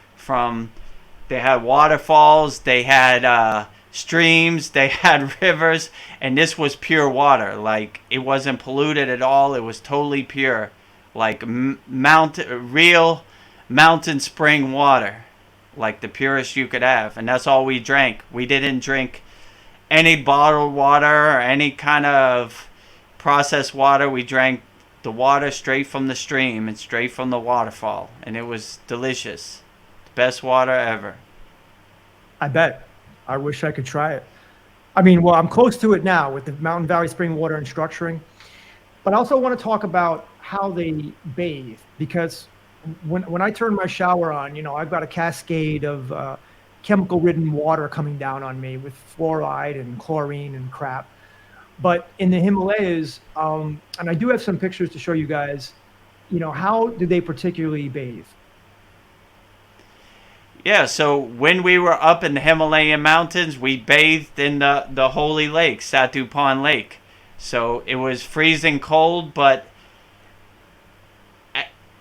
[SPEAKER 2] they had waterfalls, they had streams, they had rivers, and this was pure water. Like, it wasn't polluted at all. It was totally pure, like real mountain spring water, like the purest you could have. And that's all we drank. We didn't drink any bottled water or any kind of processed water. We drank the water straight from the stream and straight from the waterfall, and it was delicious. The best water ever.
[SPEAKER 1] I bet. I wish I could try it. I mean, well, I'm close to it now with the Mountain Valley spring water and structuring. But I also want to talk about how they bathe, because when I turn my shower on, I've got a cascade of chemical-ridden water coming down on me with fluoride and chlorine and crap. But in the Himalayas, and I do have some pictures to show you guys, how do they particularly bathe?
[SPEAKER 2] Yeah, so when we were up in the Himalayan mountains, we bathed in the holy lake, Satupon Lake. So it was freezing cold, but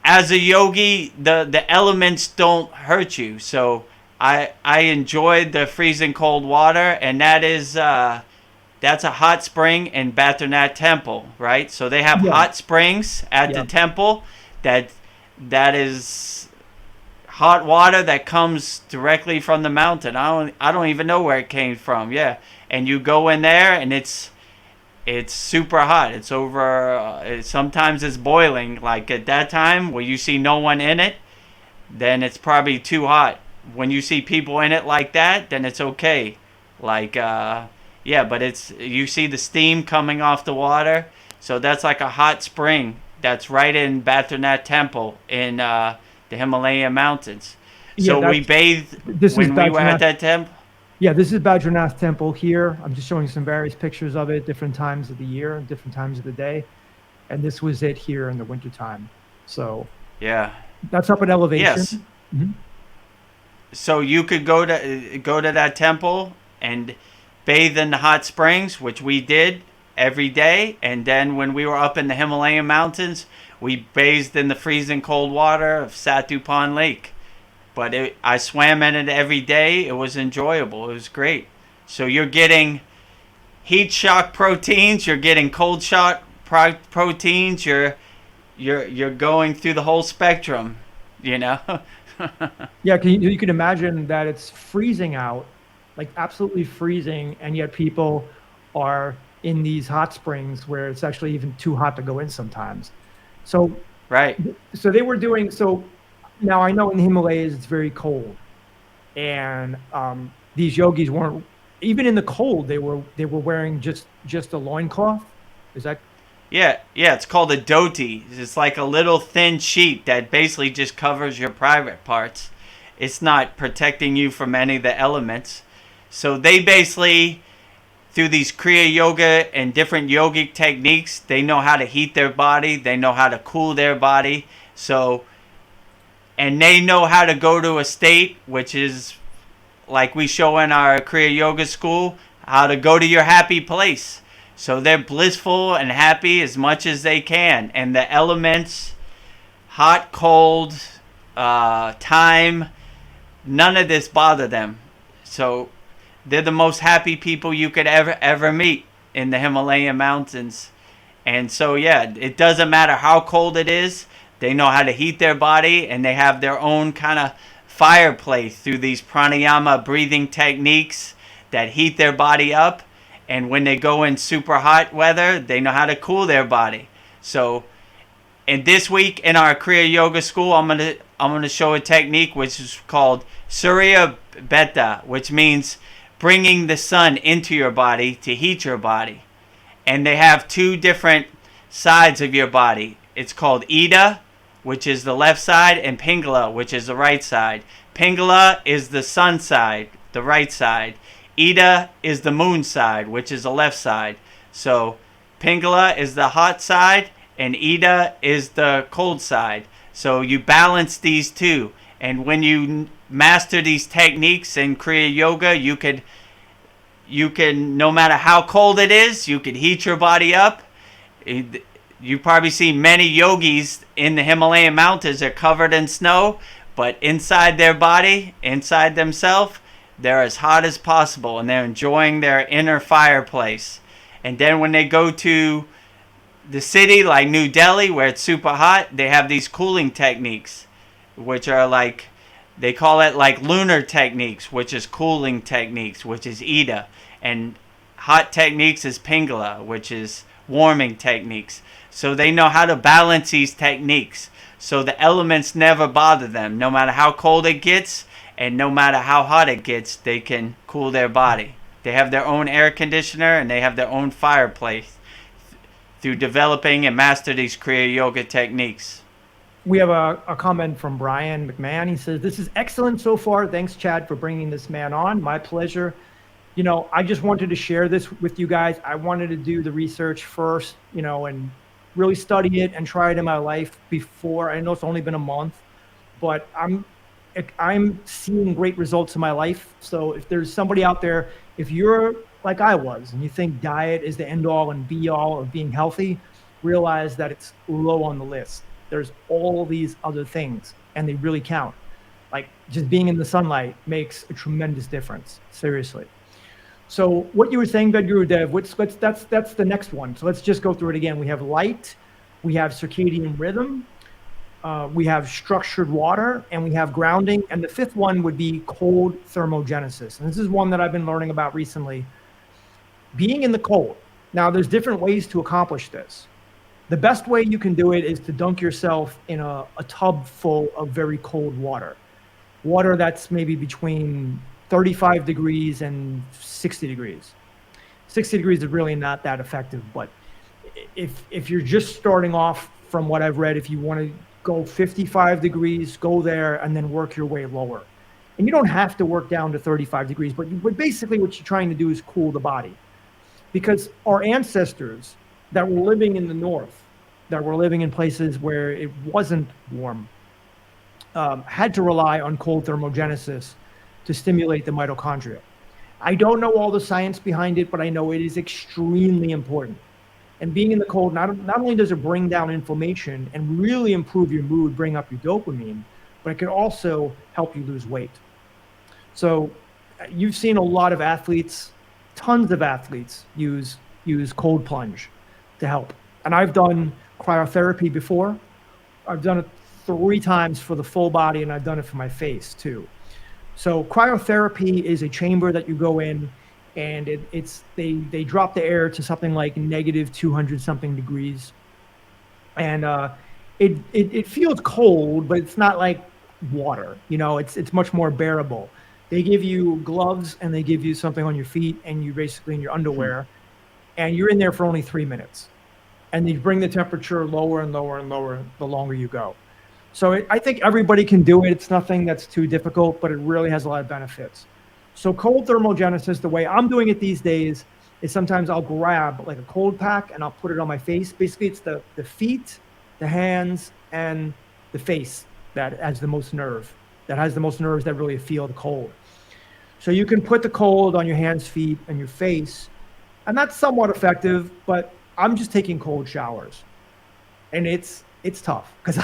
[SPEAKER 2] as a yogi, the elements don't hurt you. So I enjoyed the freezing cold water, and that's a hot spring in Badranath Temple, right? So they have hot springs at the temple that is hot water that comes directly from the mountain. I don't even know where it came from. Yeah, and you go in there and it's super hot. It's over. Sometimes it's boiling. Like at that time where you see no one in it, then it's probably too hot. When you see people in it like that, then it's okay. Like but you see the steam coming off the water. So that's like a hot spring that's right in Badranath Temple in the Himalayan mountains. So we bathed when we were at that temple.
[SPEAKER 1] Yeah, this is Badranath Temple here. I'm just showing some various pictures of it, different times of the year, different times of the day. And this was it here in the wintertime. So
[SPEAKER 2] yeah,
[SPEAKER 1] that's up at elevation.
[SPEAKER 2] Yes.
[SPEAKER 1] Mm-hmm.
[SPEAKER 2] So you could go to that temple and bathe in the hot springs, which we did. every day. And then when we were up in the Himalayan mountains, we bathed in the freezing cold water of Satupan Lake. But I swam in it every day. It was enjoyable. It was great. So you're getting heat shock proteins. You're getting cold shock proteins. You're going through the whole spectrum. You know.
[SPEAKER 1] Yeah, you can imagine that it's freezing out, like absolutely freezing, and yet people are in these hot springs where it's actually even too hot to go in sometimes. So,
[SPEAKER 2] Right.
[SPEAKER 1] so they were doing so. Now I know in the Himalayas it's very cold, and these yogis weren't even in the cold. They were wearing just a loincloth. Is that
[SPEAKER 2] Yeah, yeah, it's called a dhoti. It's like a little thin sheet that basically just covers your private parts. It's not protecting you from any of the elements. So they basically, through these Kriya yoga and different yogic techniques, they know how to heat their body, they know how to cool their body. So, and they know how to go to a state which is like we show in our Kriya Yoga school, how to go to your happy place. So they're blissful and happy as much as they can. And the elements, hot, cold, time, none of this bother them. So they're the most happy people you could ever meet in the Himalayan mountains. And so, yeah, it doesn't matter how cold it is. They know how to heat their body, and they have their own kind of fireplace through these pranayama breathing techniques that heat their body up. And when they go in super hot weather, they know how to cool their body. So, and this week in our Kriya Yoga school, I'm gonna show a technique which is called Surya Beta, which means bringing the sun into your body to heat your body. And they have two different sides of your body. It's called Ida, which is the left side, and Pingala, which is the right side. Pingala is the sun side, the right side. Ida is the moon side, which is the left side. So Pingala is the hot side, and Ida is the cold side. So you balance these two. And when you master these techniques in Kriya Yoga, you can, no matter how cold it is, you can heat your body up. You probably see many yogis in the Himalayan mountains are covered in snow, but inside their body, inside themselves, they're as hot as possible, and they're enjoying their inner fireplace. And then when they go to the city like New Delhi, where it's super hot, they have these cooling techniques, which are like, they call it like lunar techniques, which is cooling techniques, which is Ida. And hot techniques is Pingala, which is warming techniques. So they know how to balance these techniques. So the elements never bother them. No matter how cold it gets and no matter how hot it gets, they can cool their body. They have their own air conditioner and they have their own fireplace through developing and master these Kriya Yoga techniques.
[SPEAKER 1] We have a comment from Brian McMahon. He says, "This is excellent so far. Thanks, Chad, for bringing this man on. My pleasure. You know, I just wanted to share this with you guys. I wanted to do the research first, and really study it and try it in my life before. I know it's only been a month, but I'm seeing great results in my life. So if there's somebody out there, if you're like I was, and you think diet is the end all and be all of being healthy, realize that it's low on the list. There's all these other things, and they really count. Like just being in the sunlight makes a tremendous difference. Seriously. So what you were saying, Vedguru Dev, that's the next one. So let's just go through it again. We have light, we have circadian rhythm, we have structured water, and we have grounding. And the fifth one would be cold thermogenesis. And this is one that I've been learning about recently. Being in the cold. Now, there's different ways to accomplish this. The best way you can do it is to dunk yourself in a tub full of very cold water. Water that's maybe between 35 degrees and 60 degrees. 60 degrees is really not that effective, but if you're just starting off, from what I've read, if you want to go 55 degrees, go there and then work your way lower. And you don't have to work down to 35 degrees, but basically what you're trying to do is cool the body. Because our ancestors that were living in the north, that were living in places where it wasn't warm, had to rely on cold thermogenesis to stimulate the mitochondria. I don't know all the science behind it, but I know it is extremely important. And being in the cold, not only does it bring down inflammation and really improve your mood, bring up your dopamine, but it can also help you lose weight. So you've seen a lot of athletes, tons of athletes use cold plunge to help. And I've done cryotherapy before. I've done it 3 times for the full body, and I've done it for my face too. So cryotherapy is a chamber that you go in, and they drop the air to something like negative 200 something degrees, and it feels cold, but it's not like water. It's much more bearable. They give you gloves and they give you something on your feet, and you basically in your underwear, and you're in there for only 3 minutes, and they bring the temperature lower and lower and lower the longer you go. So I think everybody can do it. It's nothing that's too difficult, but it really has a lot of benefits. So cold thermogenesis, the way I'm doing it these days is sometimes I'll grab like a cold pack and I'll put it on my face. Basically, it's the feet, the hands, and the face that has the most nerves that really feel the cold. So you can put the cold on your hands, feet, and your face, and that's somewhat effective, but I'm just taking cold showers. And it's tough because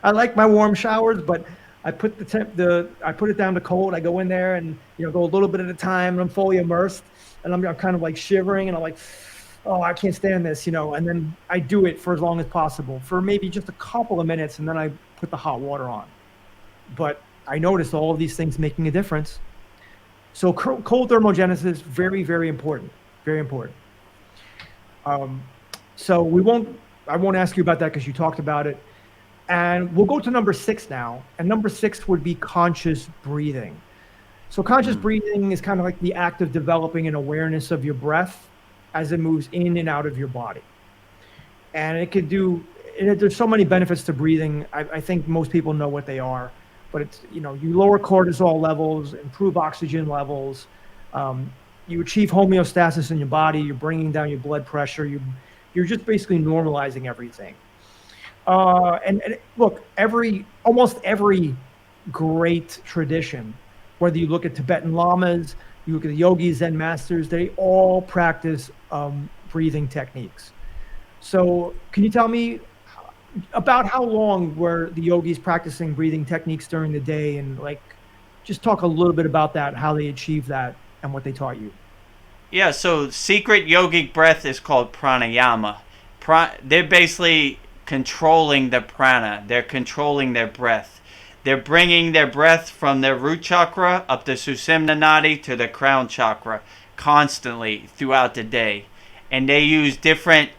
[SPEAKER 1] I like my warm showers, but I put I put it down to cold. I go in there and go a little bit at a time, and I'm fully immersed, and I'm kind of like shivering, and I'm like, oh, I can't stand this, And then I do it for as long as possible, for maybe just a couple of minutes, and then I put the hot water on. But I noticed all of these things making a difference. So cold thermogenesis, very, very important, very important. So I won't ask you about that because you talked about it. And we'll go to number 6 now. And number 6 would be conscious breathing. So conscious breathing is kind of like the act of developing an awareness of your breath as it moves in and out of your body. And there's so many benefits to breathing. I think most people know what they are, but it's, you lower cortisol levels, improve oxygen levels. You achieve homeostasis in your body. You're bringing down your blood pressure. You're just basically normalizing everything. And look, almost every great tradition, whether you look at Tibetan lamas, you look at the yogis, Zen masters, they all practice breathing techniques. So can you tell me about how long were the yogis practicing breathing techniques during the day, and just talk a little bit about that, how they achieved that and what they taught you?
[SPEAKER 2] Yeah, so secret yogic breath is called pranayama. They're basically controlling the prana. They're controlling their breath. They're bringing their breath from their root chakra up the Sushumna Nadi to the crown chakra constantly throughout the day. And they use different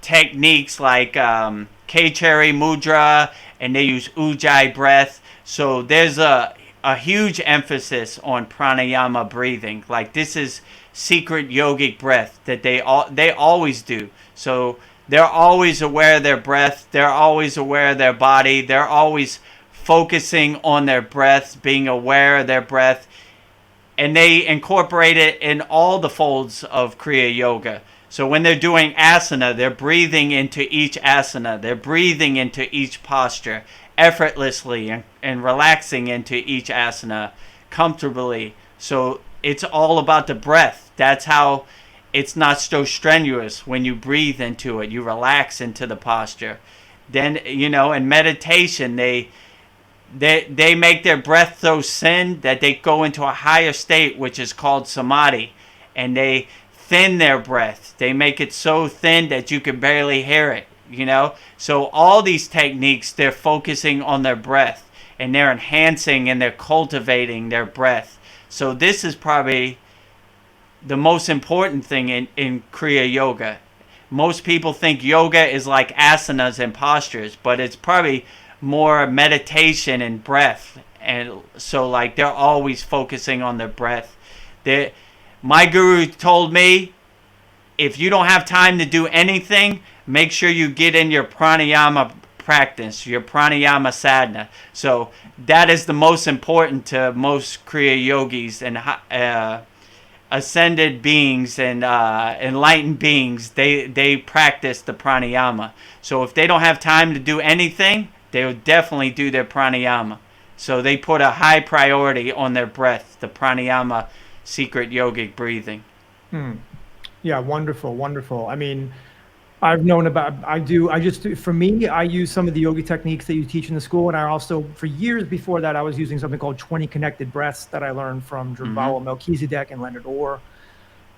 [SPEAKER 2] techniques like K-Cherry Mudra, and they use Ujjayi breath. So there's a huge emphasis on pranayama breathing. Like, this is secret yogic breath that they always do. So they're always aware of their breath. They're always aware of their body. They're always focusing on their breath, being aware of their breath. And they incorporate it in all the folds of Kriya Yoga. So when they're doing asana, they're breathing into each asana. They're breathing into each posture effortlessly and relaxing into each asana comfortably. So it's all about the breath. That's how it's not so strenuous when you breathe into it. You relax into the posture. Then, in meditation, they make their breath so thin that they go into a higher state, which is called samadhi. And they thin their breath. They make it so thin that you can barely hear it, So all these techniques, they're focusing on their breath, and they're enhancing and they're cultivating their breath. So this is probably the most important thing in Kriya Yoga. Most people think yoga is like asanas and postures, but it's probably more meditation and breath. And so they're always focusing on their breath. My guru told me, if you don't have time to do anything, make sure you get in your pranayama practice, your pranayama sadhana. So that is the most important to most Kriya yogis and ascended beings and enlightened beings. They practice the pranayama. So if they don't have time to do anything, they will definitely do their pranayama. So they put a high priority on their breath, the pranayama secret yogic breathing.
[SPEAKER 1] Hmm. Yeah, wonderful, wonderful. I mean, I've known about, I just, for me, I use some of the yoga techniques that you teach in the school. And I also, for years before that, I was using something called 20 connected breaths that I learned from
[SPEAKER 2] Mm-hmm.
[SPEAKER 1] Jervalo Melchizedek and Leonard Orr.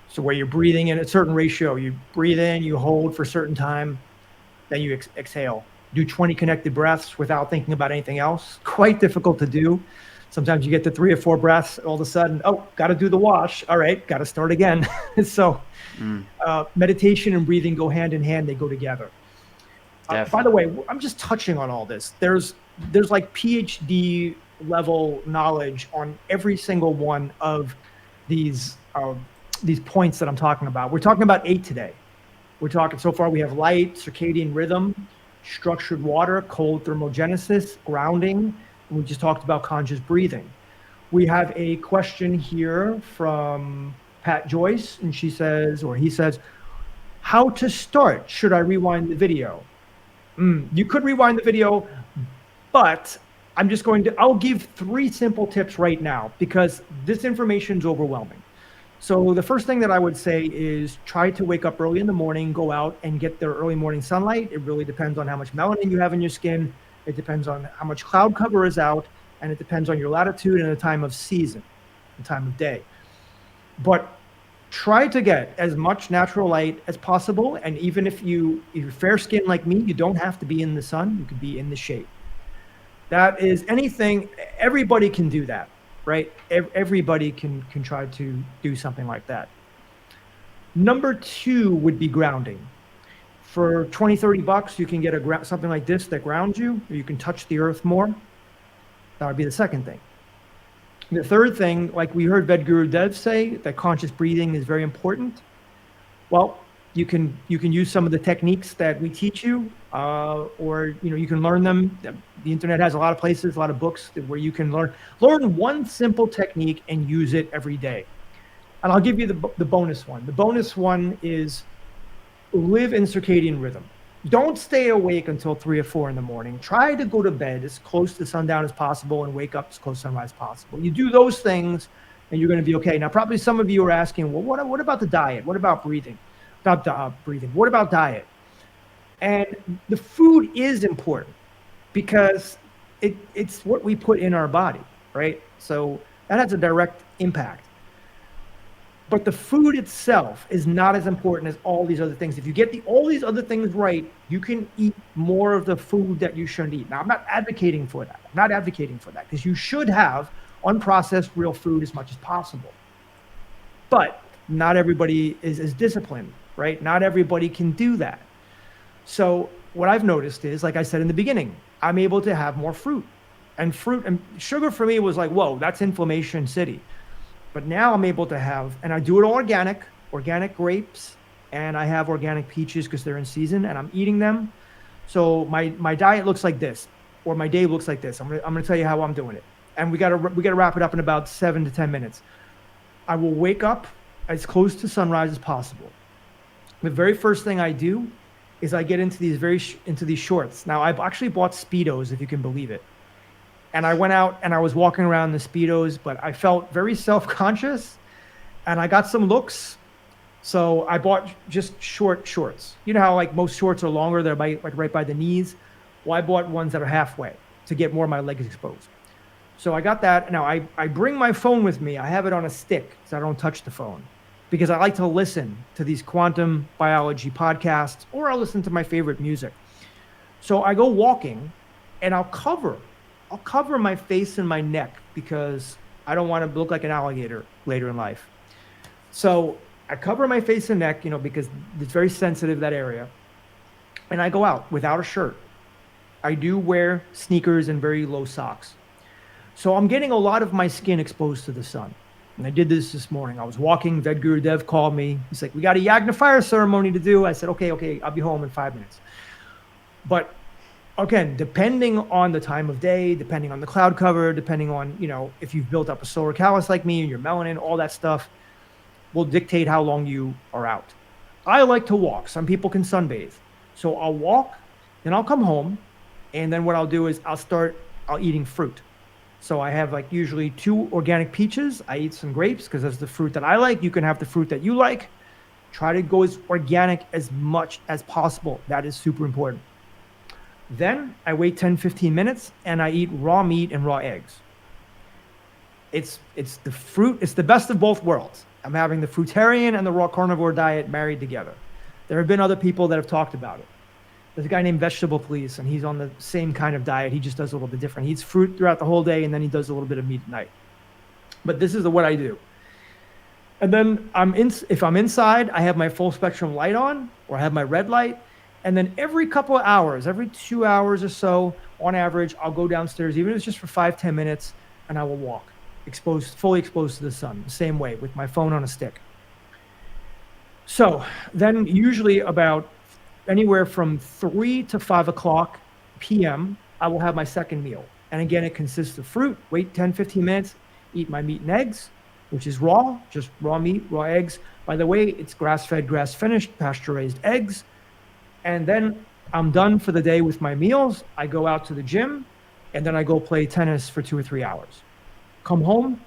[SPEAKER 1] So where you're breathing in a certain ratio, you breathe in, you hold for a certain time, then you exhale. Do 20 connected breaths without thinking about anything else. Quite difficult to do. Sometimes you get to 3 or 4 breaths, all of a sudden, oh, got to do the wash. All right, got to start again. So meditation and breathing go hand in hand. They go together. By the
[SPEAKER 2] Definitely.
[SPEAKER 1] way, I'm just touching on all this. There's like PhD level knowledge on every single one of these points that I'm talking about. We're talking about 8 today. We're talking so far. We have light, circadian rhythm, structured water, cold thermogenesis, grounding. And we just talked about conscious breathing. We have a question here from Pat Joyce, and she says, or he says, how to start? Should I rewind the video? You could rewind the video, but I'll give 3 simple tips right now because this information is overwhelming. So the first thing that I would say is try to wake up early in the morning, go out and get the early morning sunlight. It really depends on how much melanin you have in your skin. It depends on how much cloud cover is out, and it depends on your latitude and the time of season, the time of day. But try to get as much natural light as possible. And even if you're fair skinned like me, you don't have to be in the sun. You could be in the shade. That is anything. Everybody can do that, right? Everybody can try to do something like that. Number 2 would be grounding. For 20, 30 bucks, you can get something like this that grounds you, or you can touch the earth more. That would be the second thing. The third thing, like we heard Vedguru Dev say, that conscious breathing is very important. Well, you can use some of the techniques that we teach you, or you can learn them. The internet has a lot of places, a lot of books where you can learn one simple technique and use it every day. And I'll give you the bonus one. The bonus one is live in circadian rhythm. Don't stay awake until 3 or 4 in the morning. Try to go to bed as close to sundown as possible and wake up as close to sunrise as possible. You do those things and you're going to be okay. Now, probably some of you are asking, well, what about the diet? What about breathing? What about diet? And the food is important because it's what we put in our body, right? So that has a direct impact. But the food itself is not as important as all these other things. If you get all these other things right, you can eat more of the food that you shouldn't eat. Now, I'm not advocating for that. Because you should have unprocessed real food as much as possible. But not everybody is as disciplined, right? Not everybody can do that. So what I've noticed is, like I said in the beginning, I'm able to have more fruit. And sugar for me was like, whoa, that's inflammation city. But now I'm able to have, and I do it all organic grapes, and I have organic peaches because they're in season, and I'm eating them. So my diet looks like this, or my day looks like this. I'm gonna tell you how I'm doing it, and we gotta wrap it up in about 7 to 10 minutes. I will wake up as close to sunrise as possible. The very first thing I do is I get into these shorts. Now I've actually bought Speedos, if you can believe it. And I went out and I was walking around the Speedos, but I felt very self-conscious and I got some looks. So I bought just short shorts. You know how like most shorts are longer, they're right by the knees. Well, I bought ones that are halfway to get more of my legs exposed. So I got that. Now I bring my phone with me. I have it on a stick so I don't touch the phone because I like to listen to these quantum biology podcasts or I'll listen to my favorite music. So I go walking and I'll cover my face and my neck because I don't want to look like an alligator later in life. So I cover my face and neck, because it's very sensitive, that area. And I go out without a shirt. I do wear sneakers and very low socks. So I'm getting a lot of my skin exposed to the sun. And I did this morning. I was walking, Vedguru Dev called me. He's like, we got a Yagna fire ceremony to do. I said, okay, I'll be home in 5 minutes. But again, depending on the time of day, depending on the cloud cover, depending on, if you've built up a solar callus like me and your melanin, all that stuff will dictate how long you are out. I like to walk. Some people can sunbathe. So I'll walk, then I'll come home. And then what I'll do is I'll eating fruit. So I have like usually 2 organic peaches. I eat some grapes because that's the fruit that I like. You can have the fruit that you like. Try to go as organic as much as possible. That is super important. Then I wait 10, 15 minutes and I eat raw meat and raw eggs. It's the fruit, it's the best of both worlds. I'm having the fruitarian and the raw carnivore diet married together. There have been other people that have talked about it. There's a guy named Vegetable Police, and he's on the same kind of diet. He just does a little bit different. He eats fruit throughout the whole day, and then he does a little bit of meat at night. But this is what I do. And then if I'm inside, I have my full spectrum light on, or I have my red light. And then every couple of hours, every 2 hours or so, on average, I'll go downstairs, even if it's just for 5-10 minutes, and I will walk, fully exposed to the sun, the same way, with my phone on a stick. So then usually about anywhere from 3 to 5 o'clock p.m., I will have my second meal. And again, it consists of fruit, wait 10, 15 minutes, eat my meat and eggs, which is raw, just raw meat, raw eggs. By the way, it's grass-fed, grass-finished, pasture-raised eggs. And then I'm done for the day with my meals. I go out to the gym, and then I go play tennis for 2 or 3 hours. Come home,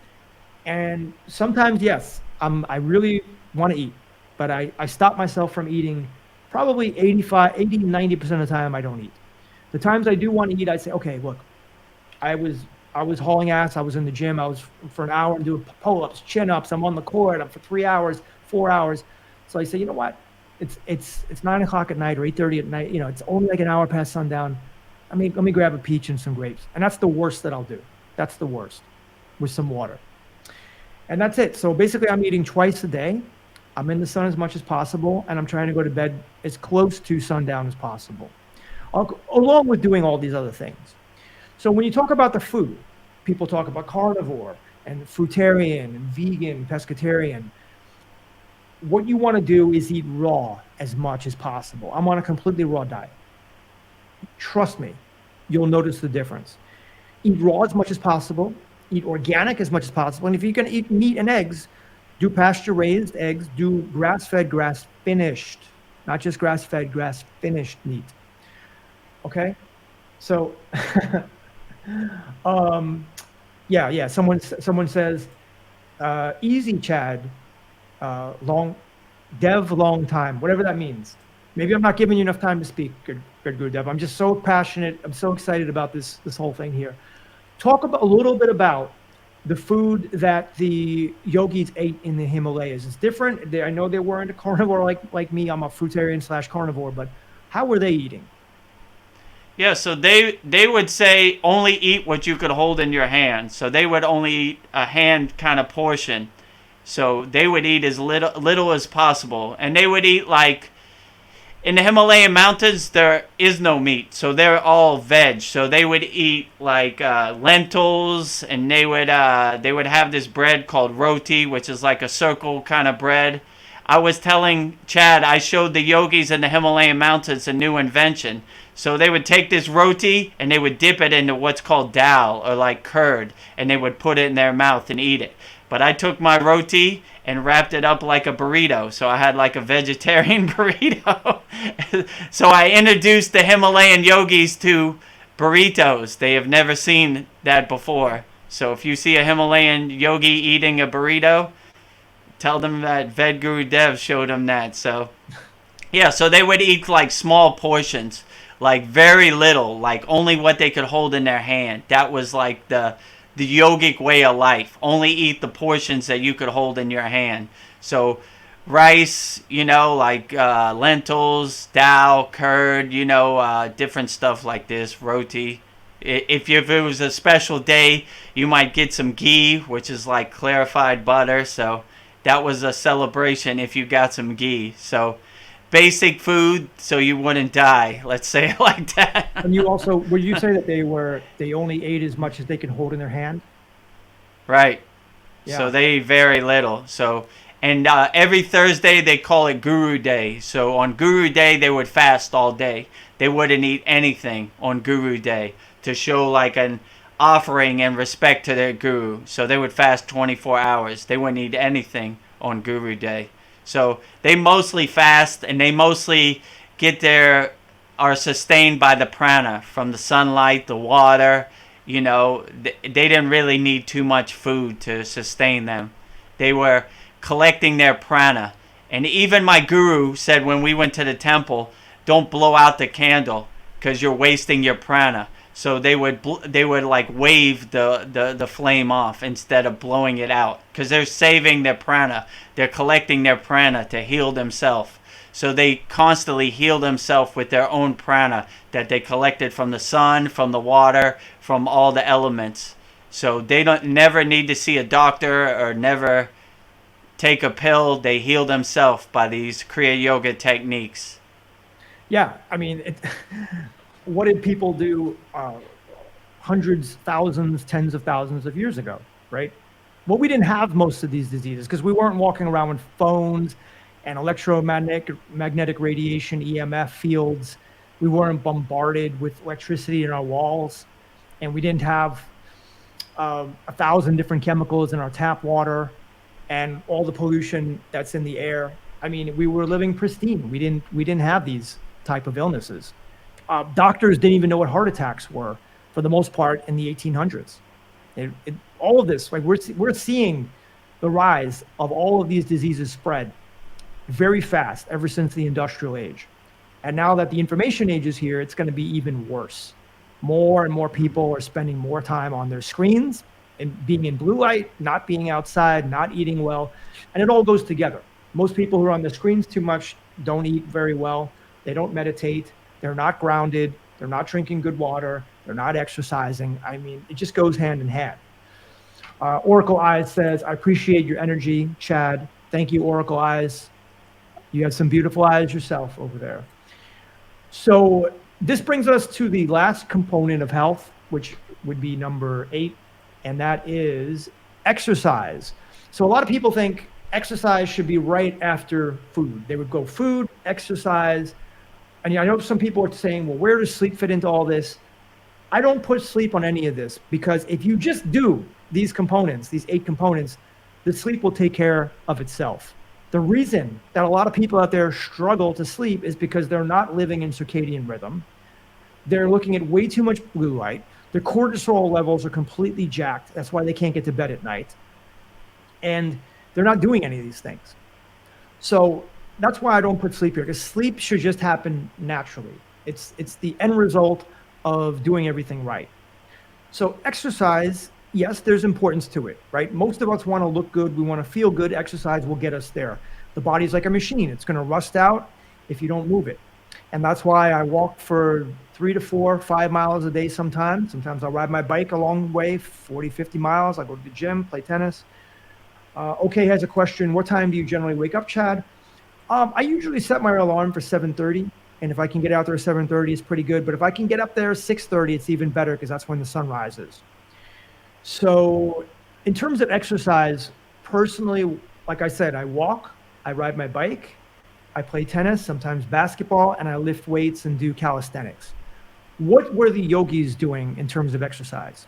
[SPEAKER 1] and sometimes, yes, I really want to eat, but I stop myself from eating. Probably 90% of the time I don't eat. The times I do want to eat, I say, okay, look, I was hauling ass. I was in the gym. I was for an hour and doing pull-ups, chin-ups. I'm on the court. I'm for 3 hours, 4 hours. So I say, you know what? It's 9 o'clock at night or 8:30 at night. It's only like an hour past sundown. I mean, let me grab a peach and some grapes. And that's the worst that I'll do. That's the worst, with some water. And that's it. So basically I'm eating twice a day. I'm in the sun as much as possible, and I'm trying to go to bed as close to sundown as possible, along with doing all these other things. So when you talk about the food, people talk about carnivore and fruitarian and vegan, pescatarian. What you want to do is eat raw as much as possible. I'm on a completely raw diet. Trust me, you'll notice the difference. Eat raw as much as possible. Eat organic as much as possible. And if you're going to eat meat and eggs, do pasture-raised eggs, do grass-fed, grass-finished, not just grass-fed, grass-finished meat. Okay? So, yeah. Someone says, easy, Chad, long time, whatever that means. Maybe I'm not giving you enough time to speak, good Guru Dev. I'm just so passionate. I'm so excited about this whole thing here. Talk a little bit about the food that the yogis ate in the Himalayas. It's different. I know they weren't a carnivore like me. I'm a fruitarian / carnivore, but how were they eating?
[SPEAKER 2] Yeah, so they would say only eat what you could hold in your hand. So they would only eat a hand kind of portion. So they would eat as little as possible. And they would eat like, in the Himalayan mountains, there is no meat. So they're all veg. So they would eat like lentils, and they would have this bread called roti, which is like a circle kind of bread. I was telling Chad, I showed the yogis in the Himalayan mountains a new invention. So they would take this roti and they would dip it into what's called dal, or like curd, and they would put it in their mouth and eat it. But I took my roti and wrapped it up like a burrito. So I had like a vegetarian burrito. So I introduced the Himalayan yogis to burritos. They have never seen that before. So if you see a Himalayan yogi eating a burrito, tell them that Ved Guru Dev showed them that. So yeah, so they would eat like small portions, like very little, like only what they could hold in their hand. That was like the yogic way of life. Only eat the portions that you could hold in your hand. So rice, like lentils, dal, curd, different stuff like this, roti. If it was a special day, you might get some ghee, which is like clarified butter. So that was a celebration if you got some ghee. So basic food so you wouldn't die, let's say it like that.
[SPEAKER 1] And you also, would you say that they only ate as much as they could hold in their hand?
[SPEAKER 2] Right.
[SPEAKER 1] Yeah.
[SPEAKER 2] So they eat very little. So, and every Thursday they call it Guru Day. So on Guru Day they would fast all day. They wouldn't eat anything on Guru Day to show like an offering and respect to their guru. So they would fast 24 hours. They wouldn't eat anything on Guru Day. So they mostly fast, and they mostly are sustained by the prana from the sunlight, the water, They didn't really need too much food to sustain them. They were collecting their prana. And even my guru said when we went to the temple, don't blow out the candle because you're wasting your prana. So they would like wave the flame off instead of blowing it out because they're saving their prana. They're collecting their prana to heal themselves. So they constantly heal themselves with their own prana that they collected from the sun, from the water, from all the elements. So they don't never need to see a doctor or never take a pill. They heal themselves by these Kriya Yoga techniques.
[SPEAKER 1] Yeah, I mean, what did people do hundreds, thousands, tens of thousands of years ago, right? Well, we didn't have most of these diseases because we weren't walking around with phones and magnetic radiation, EMF fields. We weren't bombarded with electricity in our walls, and we didn't have 1,000 different chemicals in our tap water and all the pollution that's in the air. I mean, we were living pristine. We didn't have these type of illnesses. Doctors didn't even know what heart attacks were for the most part in the 1800s. All of this, like we're seeing the rise of all of these diseases spread very fast ever since the industrial age. And now that the information age is here, it's going to be even worse. More and more people are spending more time on their screens and being in blue light, not being outside, not eating well. And it all goes together. Most people who are on the screens too much don't eat very well. They don't meditate. They're not grounded. They're not drinking good water. They're not exercising. I mean, it just goes hand in hand. Oracle Eyes says, I appreciate your energy, Chad. Thank you, Oracle Eyes. You have some beautiful eyes yourself over there. So this brings us to the last component of health, which would be number 8, and that is exercise. So a lot of people think exercise should be right after food. They would go food, exercise. And I know some people are saying, well, where does sleep fit into all this? I don't put sleep on any of this because if you just do these components, these 8 components, the sleep will take care of itself. The reason that a lot of people out there struggle to sleep is because they're not living in circadian rhythm. They're looking at way too much blue light. Their cortisol levels are completely jacked. That's why they can't get to bed at night. And they're not doing any of these things. So that's why I don't put sleep here, because sleep should just happen naturally. It's the end result of doing everything right. So exercise, yes, there's importance to it, right? Most of us want to look good. We want to feel good. Exercise will get us there. The body's like a machine. It's going to rust out if you don't move it. And that's why I walk for 3 to 4, 5 miles a day sometimes. Sometimes I'll ride my bike a long way, 40, 50 miles. I go to the gym, play tennis. Okay has a question. What time do you generally wake up, Chad? I usually set my alarm for 7:30. And if I can get out there at 7:30, it's pretty good. But if I can get up there at 6:30, it's even better because that's when the sun rises. So in terms of exercise, personally, like I said, I walk, I ride my bike, I play tennis, sometimes basketball, and I lift weights and do calisthenics. What were the yogis doing in terms of exercise?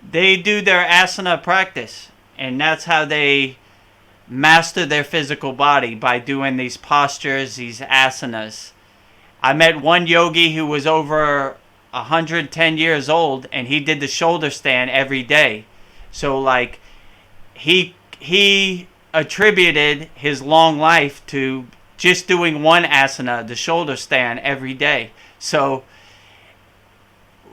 [SPEAKER 2] They do their asana practice, and that's how they master their physical body, by doing these postures, these asanas. I met one yogi who was over 110 years old, and he did the shoulder stand every day. So like he attributed his long life to just doing one asana, the shoulder stand, every day. So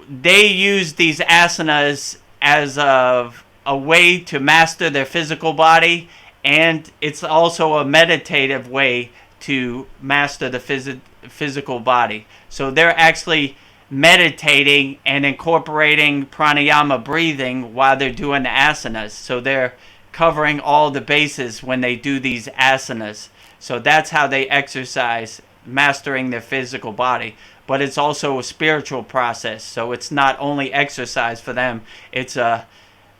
[SPEAKER 2] they use these asanas as a way to master their physical body, and it's also a meditative way to master the physical body. So they're actually meditating and incorporating pranayama breathing while they're doing the asanas. So they're covering all the bases when they do these asanas. So that's how they exercise, mastering their physical body. But it's also a spiritual process. So it's not only exercise for them, it's a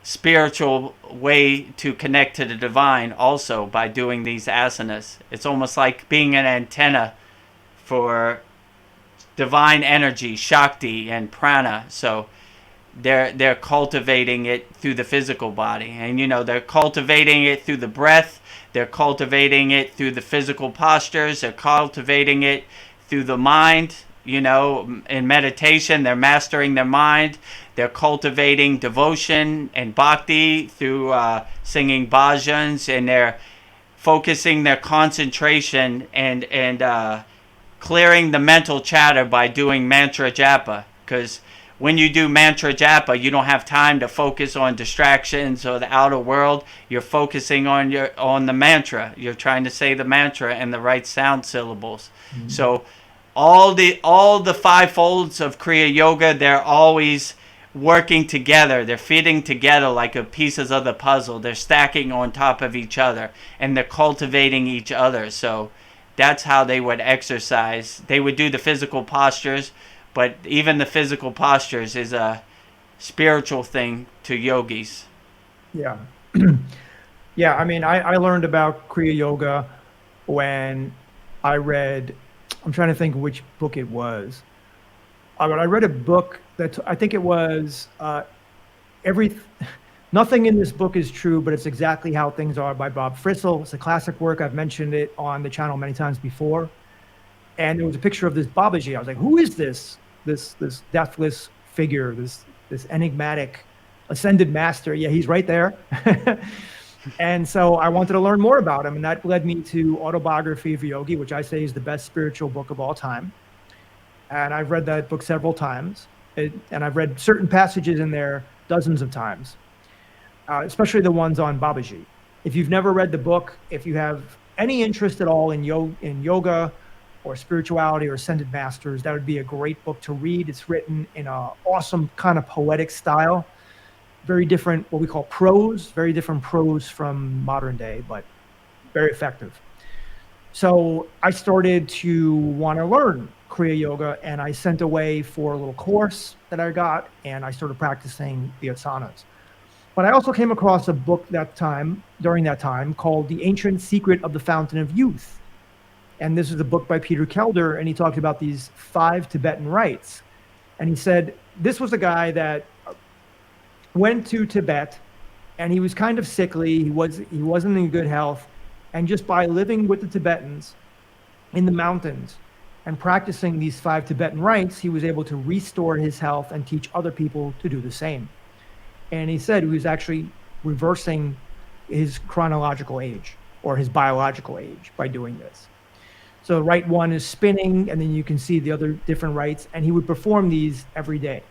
[SPEAKER 2] spiritual way to connect to the divine also by doing these asanas. It's almost like being an antenna for divine energy, Shakti and prana. So they're cultivating it through the physical body, and they're cultivating it through the breath, they're cultivating it through the physical postures, they're cultivating it through the mind, in meditation. They're mastering their mind. They're cultivating devotion and bhakti through singing bhajans, and they're focusing their concentration and clearing the mental chatter by doing mantra japa. Because when you do mantra japa, you don't have time to focus on distractions or the outer world. You're focusing on the mantra. You're trying to say the mantra and the right sound syllables. Mm-hmm. So all the five folds of Kriya Yoga, they're always working together. They're fitting together like a pieces of the puzzle. They're stacking on top of each other, and they're cultivating each other. So that's how they would exercise. They would do the physical postures, but even the physical postures is a spiritual thing to yogis.
[SPEAKER 1] Yeah. Yeah, I mean, I learned about Kriya Yoga when I read, I'm trying to think which book it was. But I read a book that I think it was Nothing in this book is true, but it's exactly how things are by Bob Frissell. It's a classic work. I've mentioned it on the channel many times before. And there was a picture of this Babaji. I was like, who is this deathless figure, this enigmatic ascended master? Yeah, he's right there. And so I wanted to learn more about him, and that led me to Autobiography of a Yogi, which I say is the best spiritual book of all time. And I've read that book several times, and I've read certain passages in there dozens of times, especially the ones on Babaji. If you've never read the book, if you have any interest at all in yoga or spirituality or ascended masters, that would be a great book to read. It's written in an awesome kind of poetic style. Very different, what we call prose, very different prose from modern day, but very effective. So I started to want to learn Kriya Yoga, and I sent away for a little course that I got, and I started practicing the asanas. But I also came across a book during that time called The Ancient Secret of the Fountain of Youth. And this is a book by Peter Kelder, and he talked about these 5 Tibetan rites. And he said, this was a guy that went to Tibet, and he was kind of sickly. He wasn't in good health. And just by living with the Tibetans in the mountains and practicing these 5 Tibetan rites, he was able to restore his health and teach other people to do the same. And he said he was actually reversing his chronological age or his biological age by doing this. So rite 1 is spinning, and then you can see the other different rites, and he would perform these every day.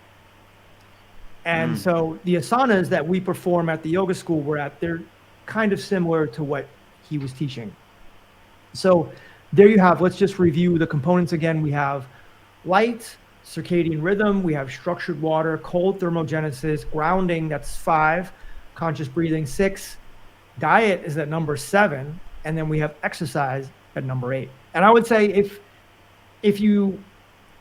[SPEAKER 1] And so the asanas that we perform at the yoga school they're kind of similar to what he was teaching. So there you have, let's just review the components again. We have light, circadian rhythm, we have structured water, cold thermogenesis, grounding, that's 5, conscious breathing 6, diet is at number 7, and then we have exercise at number 8. And I would say if you,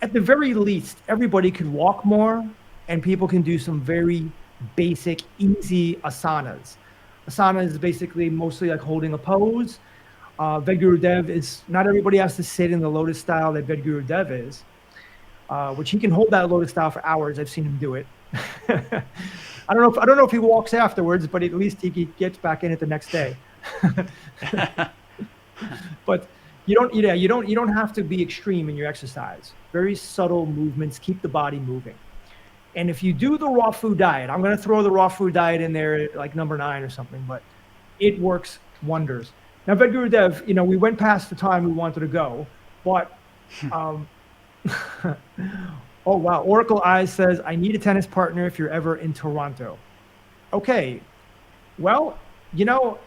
[SPEAKER 1] at the very least, everybody could walk more, and people can do some very basic, easy asanas. Asana is basically mostly like holding a pose. Vedguru Dev is, not everybody has to sit in the lotus style that Vedguru Dev is, which he can hold that lotus style for hours. I've seen him do it. I don't know if he walks afterwards, but at least he gets back in it the next day. But you don't have to be extreme in your exercise. Very subtle movements, keep the body moving. And if you do the raw food diet, I'm going to throw the raw food diet in there like number 9 or something, but it works wonders. Now, Vedguru Dev, we went past the time we wanted to go, but, oh wow, Oracle Eyes says, I need a tennis partner if you're ever in Toronto. Okay, well,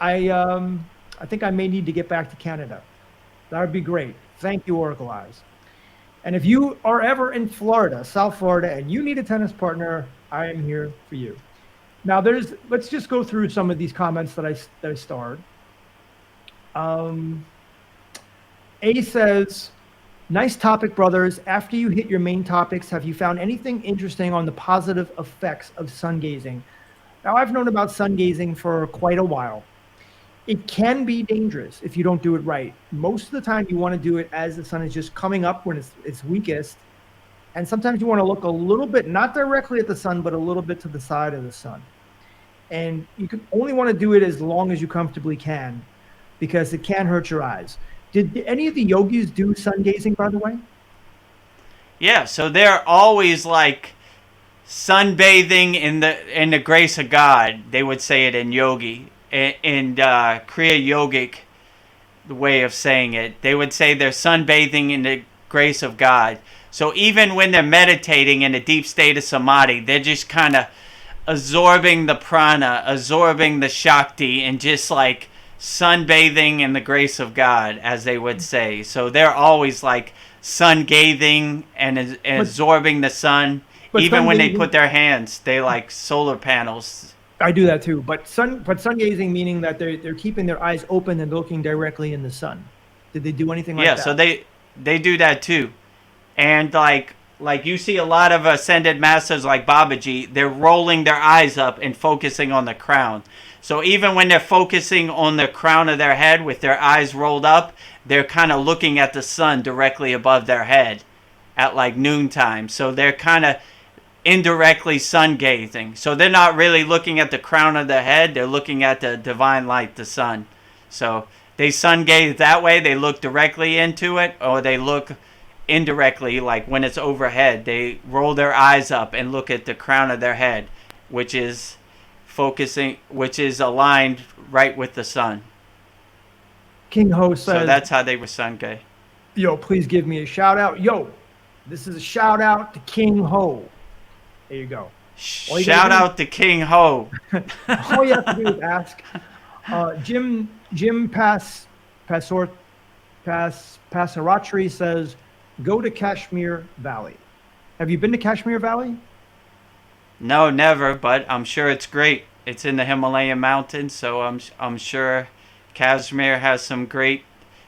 [SPEAKER 1] I think I may need to get back to Canada. That would be great. Thank you, Oracle Eyes. And if you are ever in Florida, South Florida, and you need a tennis partner, I am here for you. Now, let's just go through some of these comments that I starred. A says, nice topic, brothers. After you hit your main topics, have you found anything interesting on the positive effects of sun gazing? Now, I've known about sun gazing for quite a while. It can be dangerous if you don't do it right. Most of the time, you want to do it as the sun is just coming up when it's weakest. And sometimes you want to look a little bit, not directly at the sun, but a little bit to the side of the sun. And you can only want to do it as long as you comfortably can, because it can hurt your eyes. Did any of the yogis do sun gazing, by the way?
[SPEAKER 2] Yeah, so they're always like sunbathing in the grace of God. They would say it in yogi, in Kriya yogic, the way of saying it. They would say they're sunbathing in the grace of God. So even when they're meditating in a deep state of samadhi, they're just kind of absorbing the prana, absorbing the shakti, and just like sunbathing in the grace of God, as they would say. So they're always like sun gazing and absorbing the sun.
[SPEAKER 1] But
[SPEAKER 2] Even when they
[SPEAKER 1] sun-gazing-
[SPEAKER 2] put their hands, they like solar panels.
[SPEAKER 1] I do that too. But sun gazing meaning that they're keeping their eyes open and looking directly in the sun. Did they do anything like
[SPEAKER 2] Yeah,
[SPEAKER 1] that?
[SPEAKER 2] so they do that too. And like you see a lot of ascended masters like Babaji, they're rolling their eyes up and focusing on the crown. So even when they're focusing on the crown of their head with their eyes rolled up, they're kind of looking at the sun directly above their head at like noontime. So they're kind of indirectly sun gazing. So they're not really looking at the crown of their head, they're looking at the divine light, the sun. So they sun gaze that way, they look directly into it, or they look indirectly, like when it's overhead, they roll their eyes up and look at the crown of their head, which is aligned right with the sun.
[SPEAKER 1] King Ho says,
[SPEAKER 2] So that's how they were sun gaze.
[SPEAKER 1] yo, please give me a shout out. Yo, this is a shout out to King Ho. There you go.
[SPEAKER 2] Shout out to King Ho.
[SPEAKER 1] All you have to do is ask. Jim Passaratri says, go to Kashmir Valley. Have you been to Kashmir Valley?
[SPEAKER 2] No, never, but I'm sure it's great. It's in the Himalayan mountains, so I'm sure Kashmir has some great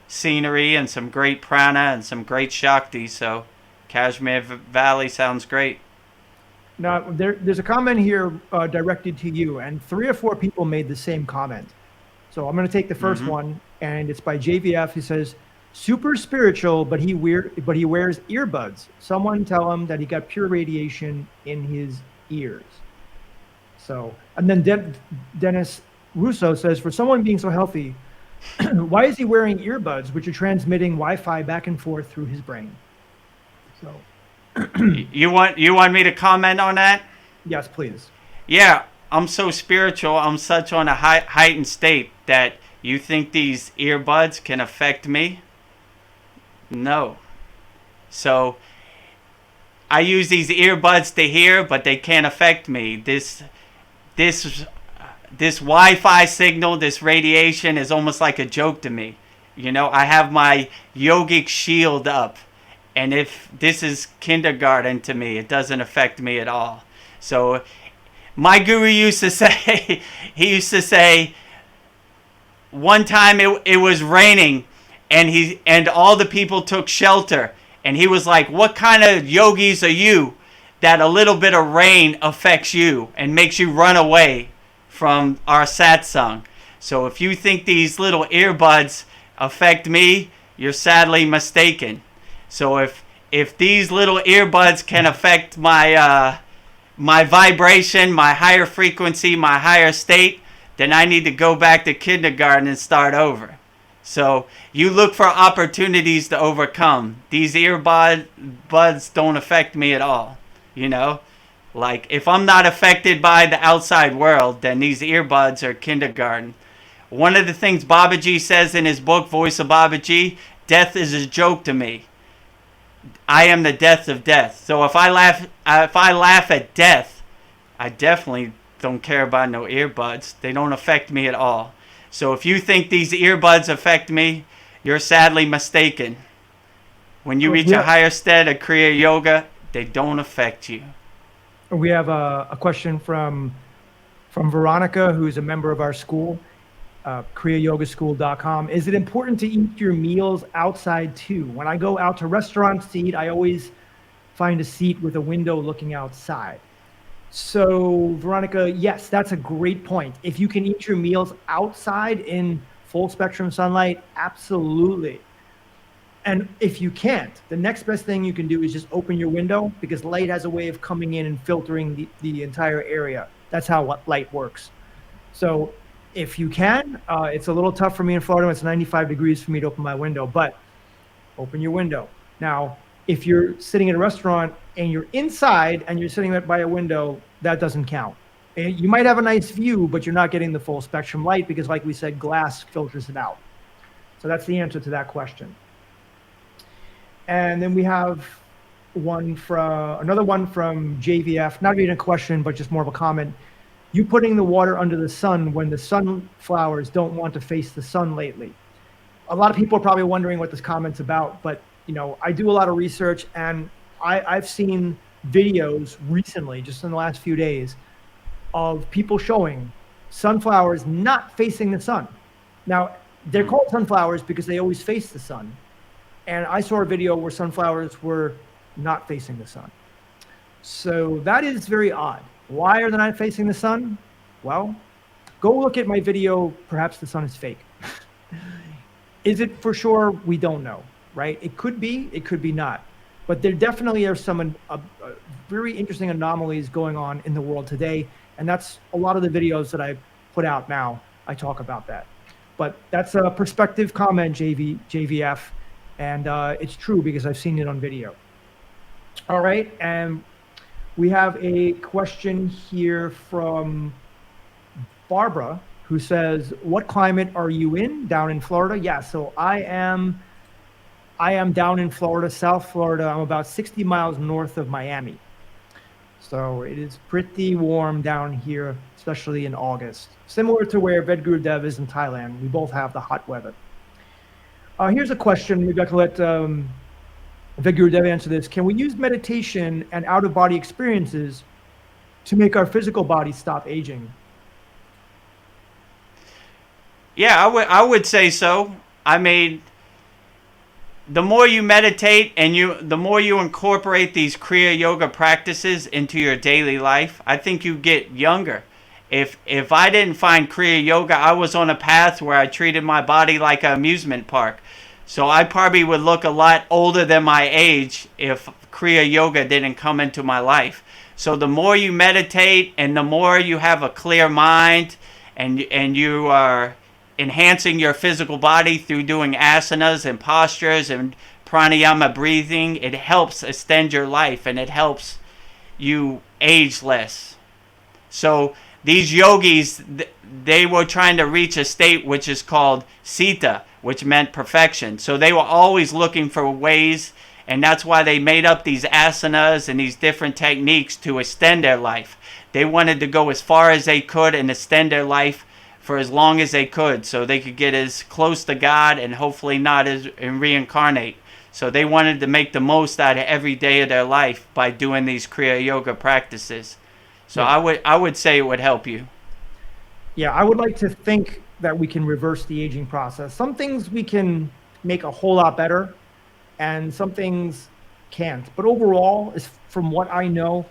[SPEAKER 2] scenery and some great prana and some great shakti, so Kashmir Valley sounds great.
[SPEAKER 1] Now, there's a comment here directed to you, and 3 or 4 people made the same comment. So I'm going to take the first one, and it's by JVF. He says, super spiritual, but he wears earbuds. Someone tell him that he got pure radiation in his ears. So, and then Dennis Russo says, for someone being so healthy, why is he wearing earbuds, which are transmitting Wi-Fi back and forth through his brain? So,
[SPEAKER 2] You want me to comment on that?
[SPEAKER 1] yes, please.
[SPEAKER 2] Yeah, I'm so spiritual. I'm such on a heightened state that you think these earbuds can affect me? No. So I use these earbuds to hear, but they can't affect me. This Wi-Fi signal, this radiation is almost like a joke to me. You know, I have my yogic shield up, and if this is kindergarten to me, it doesn't affect me at all. So my guru used to say, one time it was raining, and all the people took shelter, and he was like, what kind of yogis are you that a little bit of rain affects you and makes you run away from our satsang? So if you think these little earbuds affect me, you're sadly mistaken. So if these little earbuds can affect my my vibration, my higher frequency, my higher state, then I need to go back to kindergarten and start over. So you look for opportunities to overcome. These earbuds don't affect me at all. You know, like if I'm not affected by the outside world, then these earbuds are kindergarten. One of the things Babaji says in his book, Voice of Babaji, death is a joke to me. I am the death of death. So if I laugh at death, I definitely don't care about no earbuds. They don't affect me at all. So if you think these earbuds affect me, you're sadly mistaken. When you reach a higher state of Kriya Yoga, they don't affect you.
[SPEAKER 1] We have a question from Veronica, who's a member of our school, kriyayogamasterclass.com. Is it important to eat your meals outside too? When I go out to restaurants to eat, I always find a seat with a window looking outside. So, Veronica, yes, that's a great point. If you can eat your meals outside in full spectrum sunlight, absolutely. And if you can't, the next best thing you can do is just open your window, because light has a way of coming in and filtering the entire area. That's how light works. So if you can, it's a little tough for me in Florida. It's 95 degrees for me to open my window, but open your window. Now, If you're sitting in a restaurant and you're inside and you're sitting by a window, that doesn't count. And you might have a nice view, but you're not getting the full spectrum light because, like we said, glass filters it out. So that's the answer to that question. And then we have another one from JVF, not even a question, but just more of a comment. You putting the water under the sun when the sunflowers don't want to face the sun lately. A lot of people are probably wondering what this comment's about, but I do a lot of research, and I've seen videos recently, just in the last few days, of people showing sunflowers not facing the sun. Now, they're called sunflowers because they always face the sun. And I saw a video where sunflowers were not facing the sun. So that is very odd. Why are they not facing the sun? Well, go look at my video, Perhaps the Sun is Fake. Is it for sure? We don't know, right? It could be not. But there definitely are some very interesting anomalies going on in the world today. And that's a lot of the videos that I put out now. I talk about that. But that's a perspective comment, JVF. And it's true because I've seen it on video. All right. And we have a question here from Barbara, who says, what climate are you in down in Florida? Yeah, so I am down in Florida, South Florida. I'm about 60 miles north of Miami. So it is pretty warm down here, especially in August. Similar to where Vedguru Dev is in Thailand. We both have the hot weather. Here's a question. Maybe I can let Vedguru Dev answer this. Can we use meditation and out-of-body experiences to make our physical body stop aging?
[SPEAKER 2] Yeah, I would say so. I mean, the more you meditate and the more you incorporate these Kriya yoga practices into your daily life, I think you get younger. If I didn't find Kriya yoga, I was on a path where I treated my body like an amusement park. So I probably would look a lot older than my age if Kriya yoga didn't come into my life. So the more you meditate and the more you have a clear mind and you are enhancing your physical body through doing asanas and postures and pranayama breathing, it helps extend your life and it helps you age less. So these yogis, they were trying to reach a state which is called Sita, which meant perfection. So they were always looking for ways, and that's why they made up these asanas and these different techniques to extend their life. They wanted to go as far as they could and extend their life for as long as they could, so they could get as close to God and hopefully not and reincarnate. So they wanted to make the most out of every day of their life by doing these Kriya yoga practices. So yeah. I would say it would help you.
[SPEAKER 1] Yeah, I would like to think that we can reverse the aging process. Some things we can make a whole lot better, and some things can't. But overall, from what I know,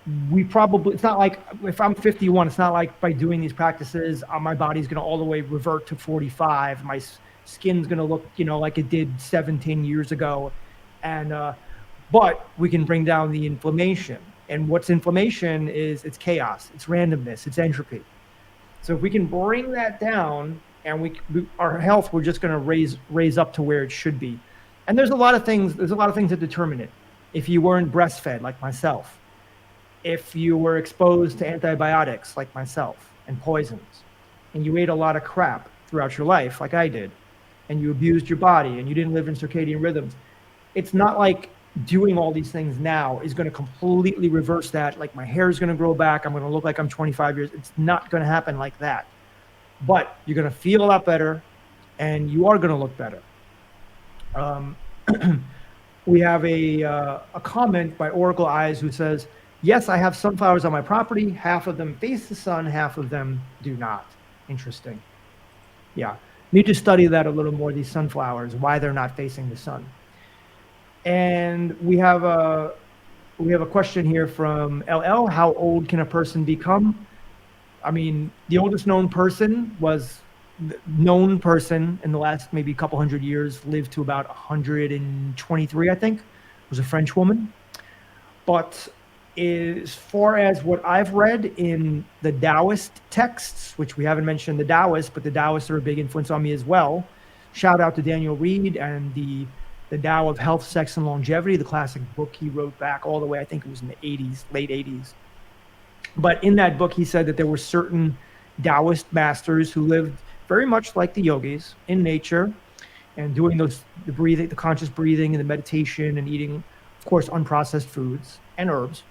[SPEAKER 1] it's not like if I'm 51, it's not like by doing these practices, my body's going to all the way revert to 45. My skin's going to look, like it did 17 years ago. And, but we can bring down the inflammation. And what's inflammation is it's chaos, it's randomness, it's entropy. So if we can bring that down and our health, we're just going to raise up to where it should be. And there's a lot of things that determine it. If you weren't breastfed like myself, if you were exposed to antibiotics like myself and poisons, and you ate a lot of crap throughout your life like I did, and you abused your body and you didn't live in circadian rhythms, it's not like doing all these things now is going to completely reverse that. Like my hair is going to grow back. I'm going to look like I'm 25 years. It's not going to happen like that. But you're going to feel a lot better and you are going to look better. We have a comment by Oracle Eyes who says, yes, I have sunflowers on my property. Half of them face the sun, half of them do not. Interesting. Yeah. Need to study that a little more, these sunflowers, why they're not facing the sun. And we have a question here from LL. How old can a person become? I mean, the oldest known person in the last maybe couple hundred years lived to about 123, I think. Was a French woman. But as far as what I've read in the Taoist texts, which we haven't mentioned the Taoists, but the Taoists are a big influence on me as well. Shout out to Daniel Reed and the The Tao of Health, Sex, and Longevity, the classic book he wrote back all the way, I think it was in the 80s, late 80s. But in that book, he said that there were certain Taoist masters who lived very much like the yogis in nature and doing the breathing, the conscious breathing and the meditation and eating, of course, unprocessed foods and herbs.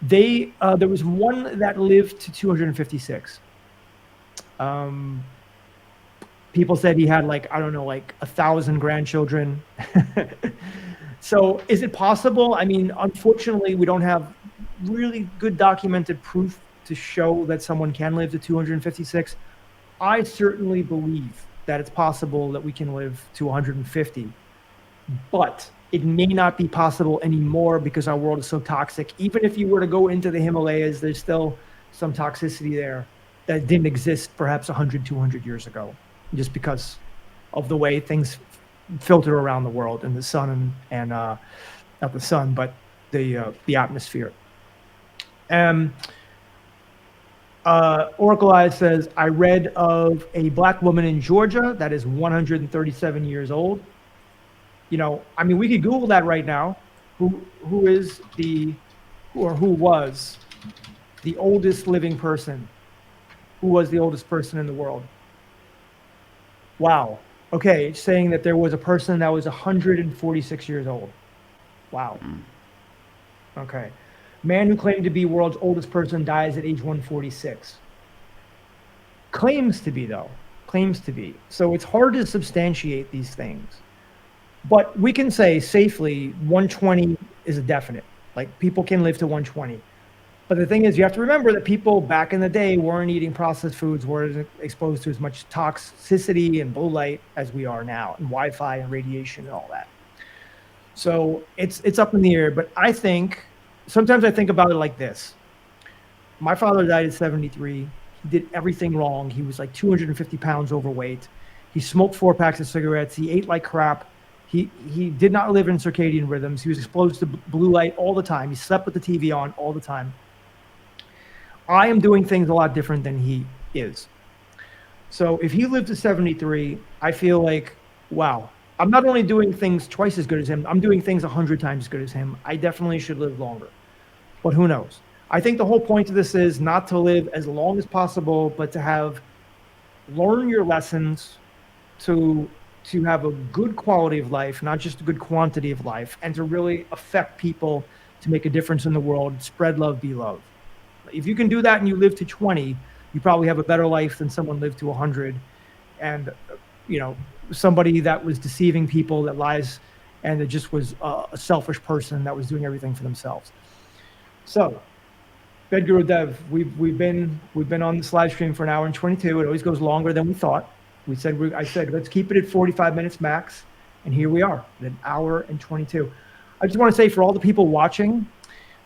[SPEAKER 1] There was one that lived to 256. People said he had like 1,000 grandchildren. So is it possible? I mean, unfortunately, we don't have really good documented proof to show that someone can live to 256. I certainly believe that it's possible that we can live to 150, but it may not be possible anymore because our world is so toxic. Even if you were to go into the Himalayas, there's still some toxicity there that didn't exist perhaps 100, 200 years ago, just because of the way things filter around the world and the sun and not the sun, but the atmosphere. Oracle Eyes says, I read of a black woman in Georgia that is 137 years old. You know, I mean, we could Google that right now. Who was the oldest living person? Who was the oldest person in the world? Wow. Okay, it's saying that there was a person that was 146 years old. Wow. Okay. Man who claimed to be world's oldest person dies at age 146. Claims to be, though. Claims to be. So it's hard to substantiate these things. But we can say safely 120 is a definite. Like, people can live to 120. But the thing is, you have to remember that people back in the day weren't eating processed foods, weren't exposed to as much toxicity and blue light as we are now, and Wi-Fi and radiation and all that. So it's up in the air. But I think, sometimes I think about it like this. My father died at 73. He did everything wrong. He was like 250 pounds overweight. He smoked 4 packs of cigarettes. He ate like crap. He did not live in circadian rhythms. He was exposed to blue light all the time. He slept with the TV on all the time. I am doing things a lot different than he is. So if he lived to 73, I feel like, wow, I'm not only doing things twice as good as him, I'm doing things 100 times as good as him. I definitely should live longer, but who knows? I think the whole point of this is not to live as long as possible, but to learn your lessons, to have a good quality of life, not just a good quantity of life, and to really affect people, to make a difference in the world, spread love, be love. If you can do that and you live to 20, you probably have a better life than someone lived to 100. And, you know, somebody that was deceiving people, that lies, and it just was a selfish person that was doing everything for themselves. So, Vedguru Dev, we've been on this live stream for an hour and 22. It always goes longer than we thought. I said let's keep it at 45 minutes max, and here we are at an hour and 22. I just want to say, for all the people watching,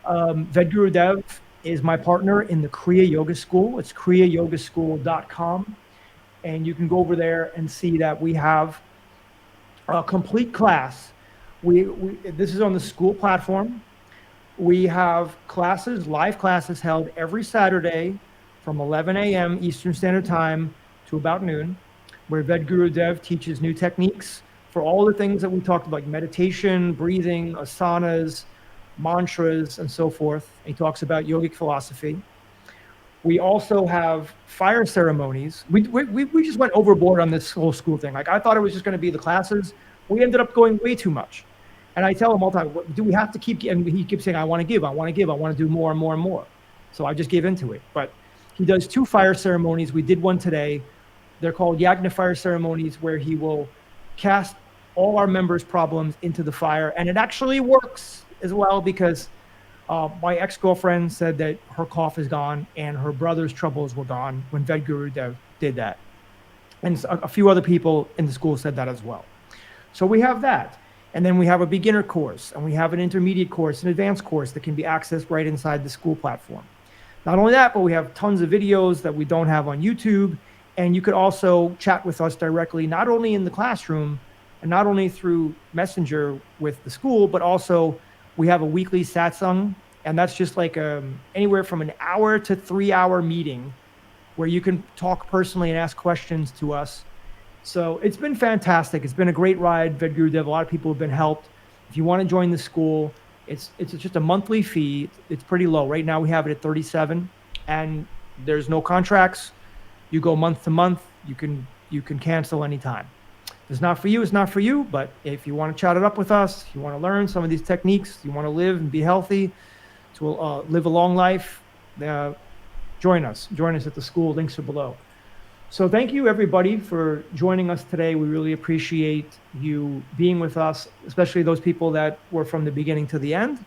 [SPEAKER 1] Vedguru Dev is my partner in the Kriya Yoga School. It's kriyayogamasterclass.com. And you can go over there and see that we have a complete class. This is on the Skool platform. We have classes, live classes held every Saturday from 11 a.m. Eastern Standard Time to about noon, where Vedguru Dev teaches new techniques for all the things that we talked about, like meditation, breathing, asanas, mantras, and so forth. He talks about yogic philosophy. We also have fire ceremonies. We just went overboard on this whole school thing. Like, I thought it was just going to be the classes. We ended up going way too much. And I tell him all the time, do we have to keep, and he keeps saying, I want to do more and more and more. So I just gave into it. But he does 2 fire ceremonies. We did one today. They're called Yagna fire ceremonies, where he will cast all our members' problems into the fire. And it actually works as well, because my ex-girlfriend said that her cough is gone and her brother's troubles were gone when Vedguru Dev did that. And a few other people in the school said that as well. So we have that. And then we have a beginner course, and we have an intermediate course, an advanced course that can be accessed right inside the Skool platform. Not only that, but we have tons of videos that we don't have on YouTube. And you could also chat with us directly, not only in the classroom and not only through Messenger with the school, but also we have a weekly satsang, and that's just like anywhere from an hour to 3 hour meeting where you can talk personally and ask questions to us. So it's been fantastic. It's been a great ride, Vedguru Dev. A lot of people have been helped. If you want to join the school, it's just a monthly fee. It's pretty low. Right now we have it at 37, and there's no contracts. You go month to month. You can cancel anytime. If it's not for you, it's not for you. But if you want to chat it up with us, if you want to learn some of these techniques, you want to live and be healthy, to live a long life, join us. Join us at the school. Links are below. So thank you, everybody, for joining us today. We really appreciate you being with us, especially those people that were from the beginning to the end.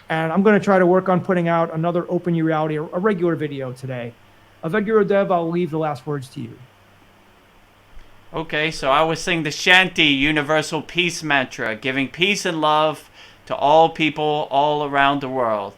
[SPEAKER 1] And I'm going to try to work on putting out another Open Your Reality, a regular video today. Vedguru Dev, I'll leave the last words to you.
[SPEAKER 2] Okay, so I will sing the Shanti Universal Peace Mantra, giving peace and love to all people all around the world.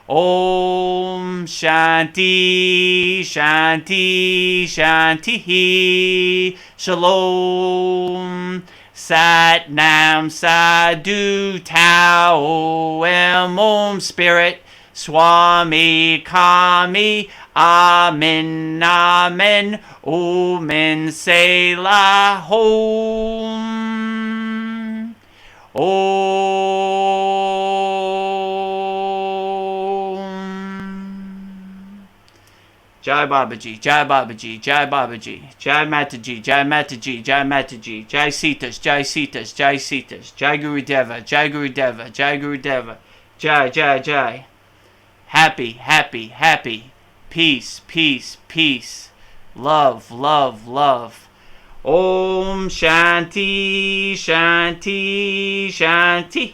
[SPEAKER 2] Om Shanti Shanti Shanti Shalom Sat Nam Sadhu Tao Om Spirit Swami Kami Amen Amen Omen Selah Hom Jai Babaji, Jai Babaji, Jai Babaji, Jai Mataji, Jai Mataji, Jai Mataji, Jai Sitas, Jai Sitas, Jai Sitas, Jai Guru Deva, Jai Guru Deva, Jai Guru Deva, Jai, Jai, Jai. Happy, happy, happy. Peace, peace, peace. Love, love, love. Om Shanti, Shanti, Shanti.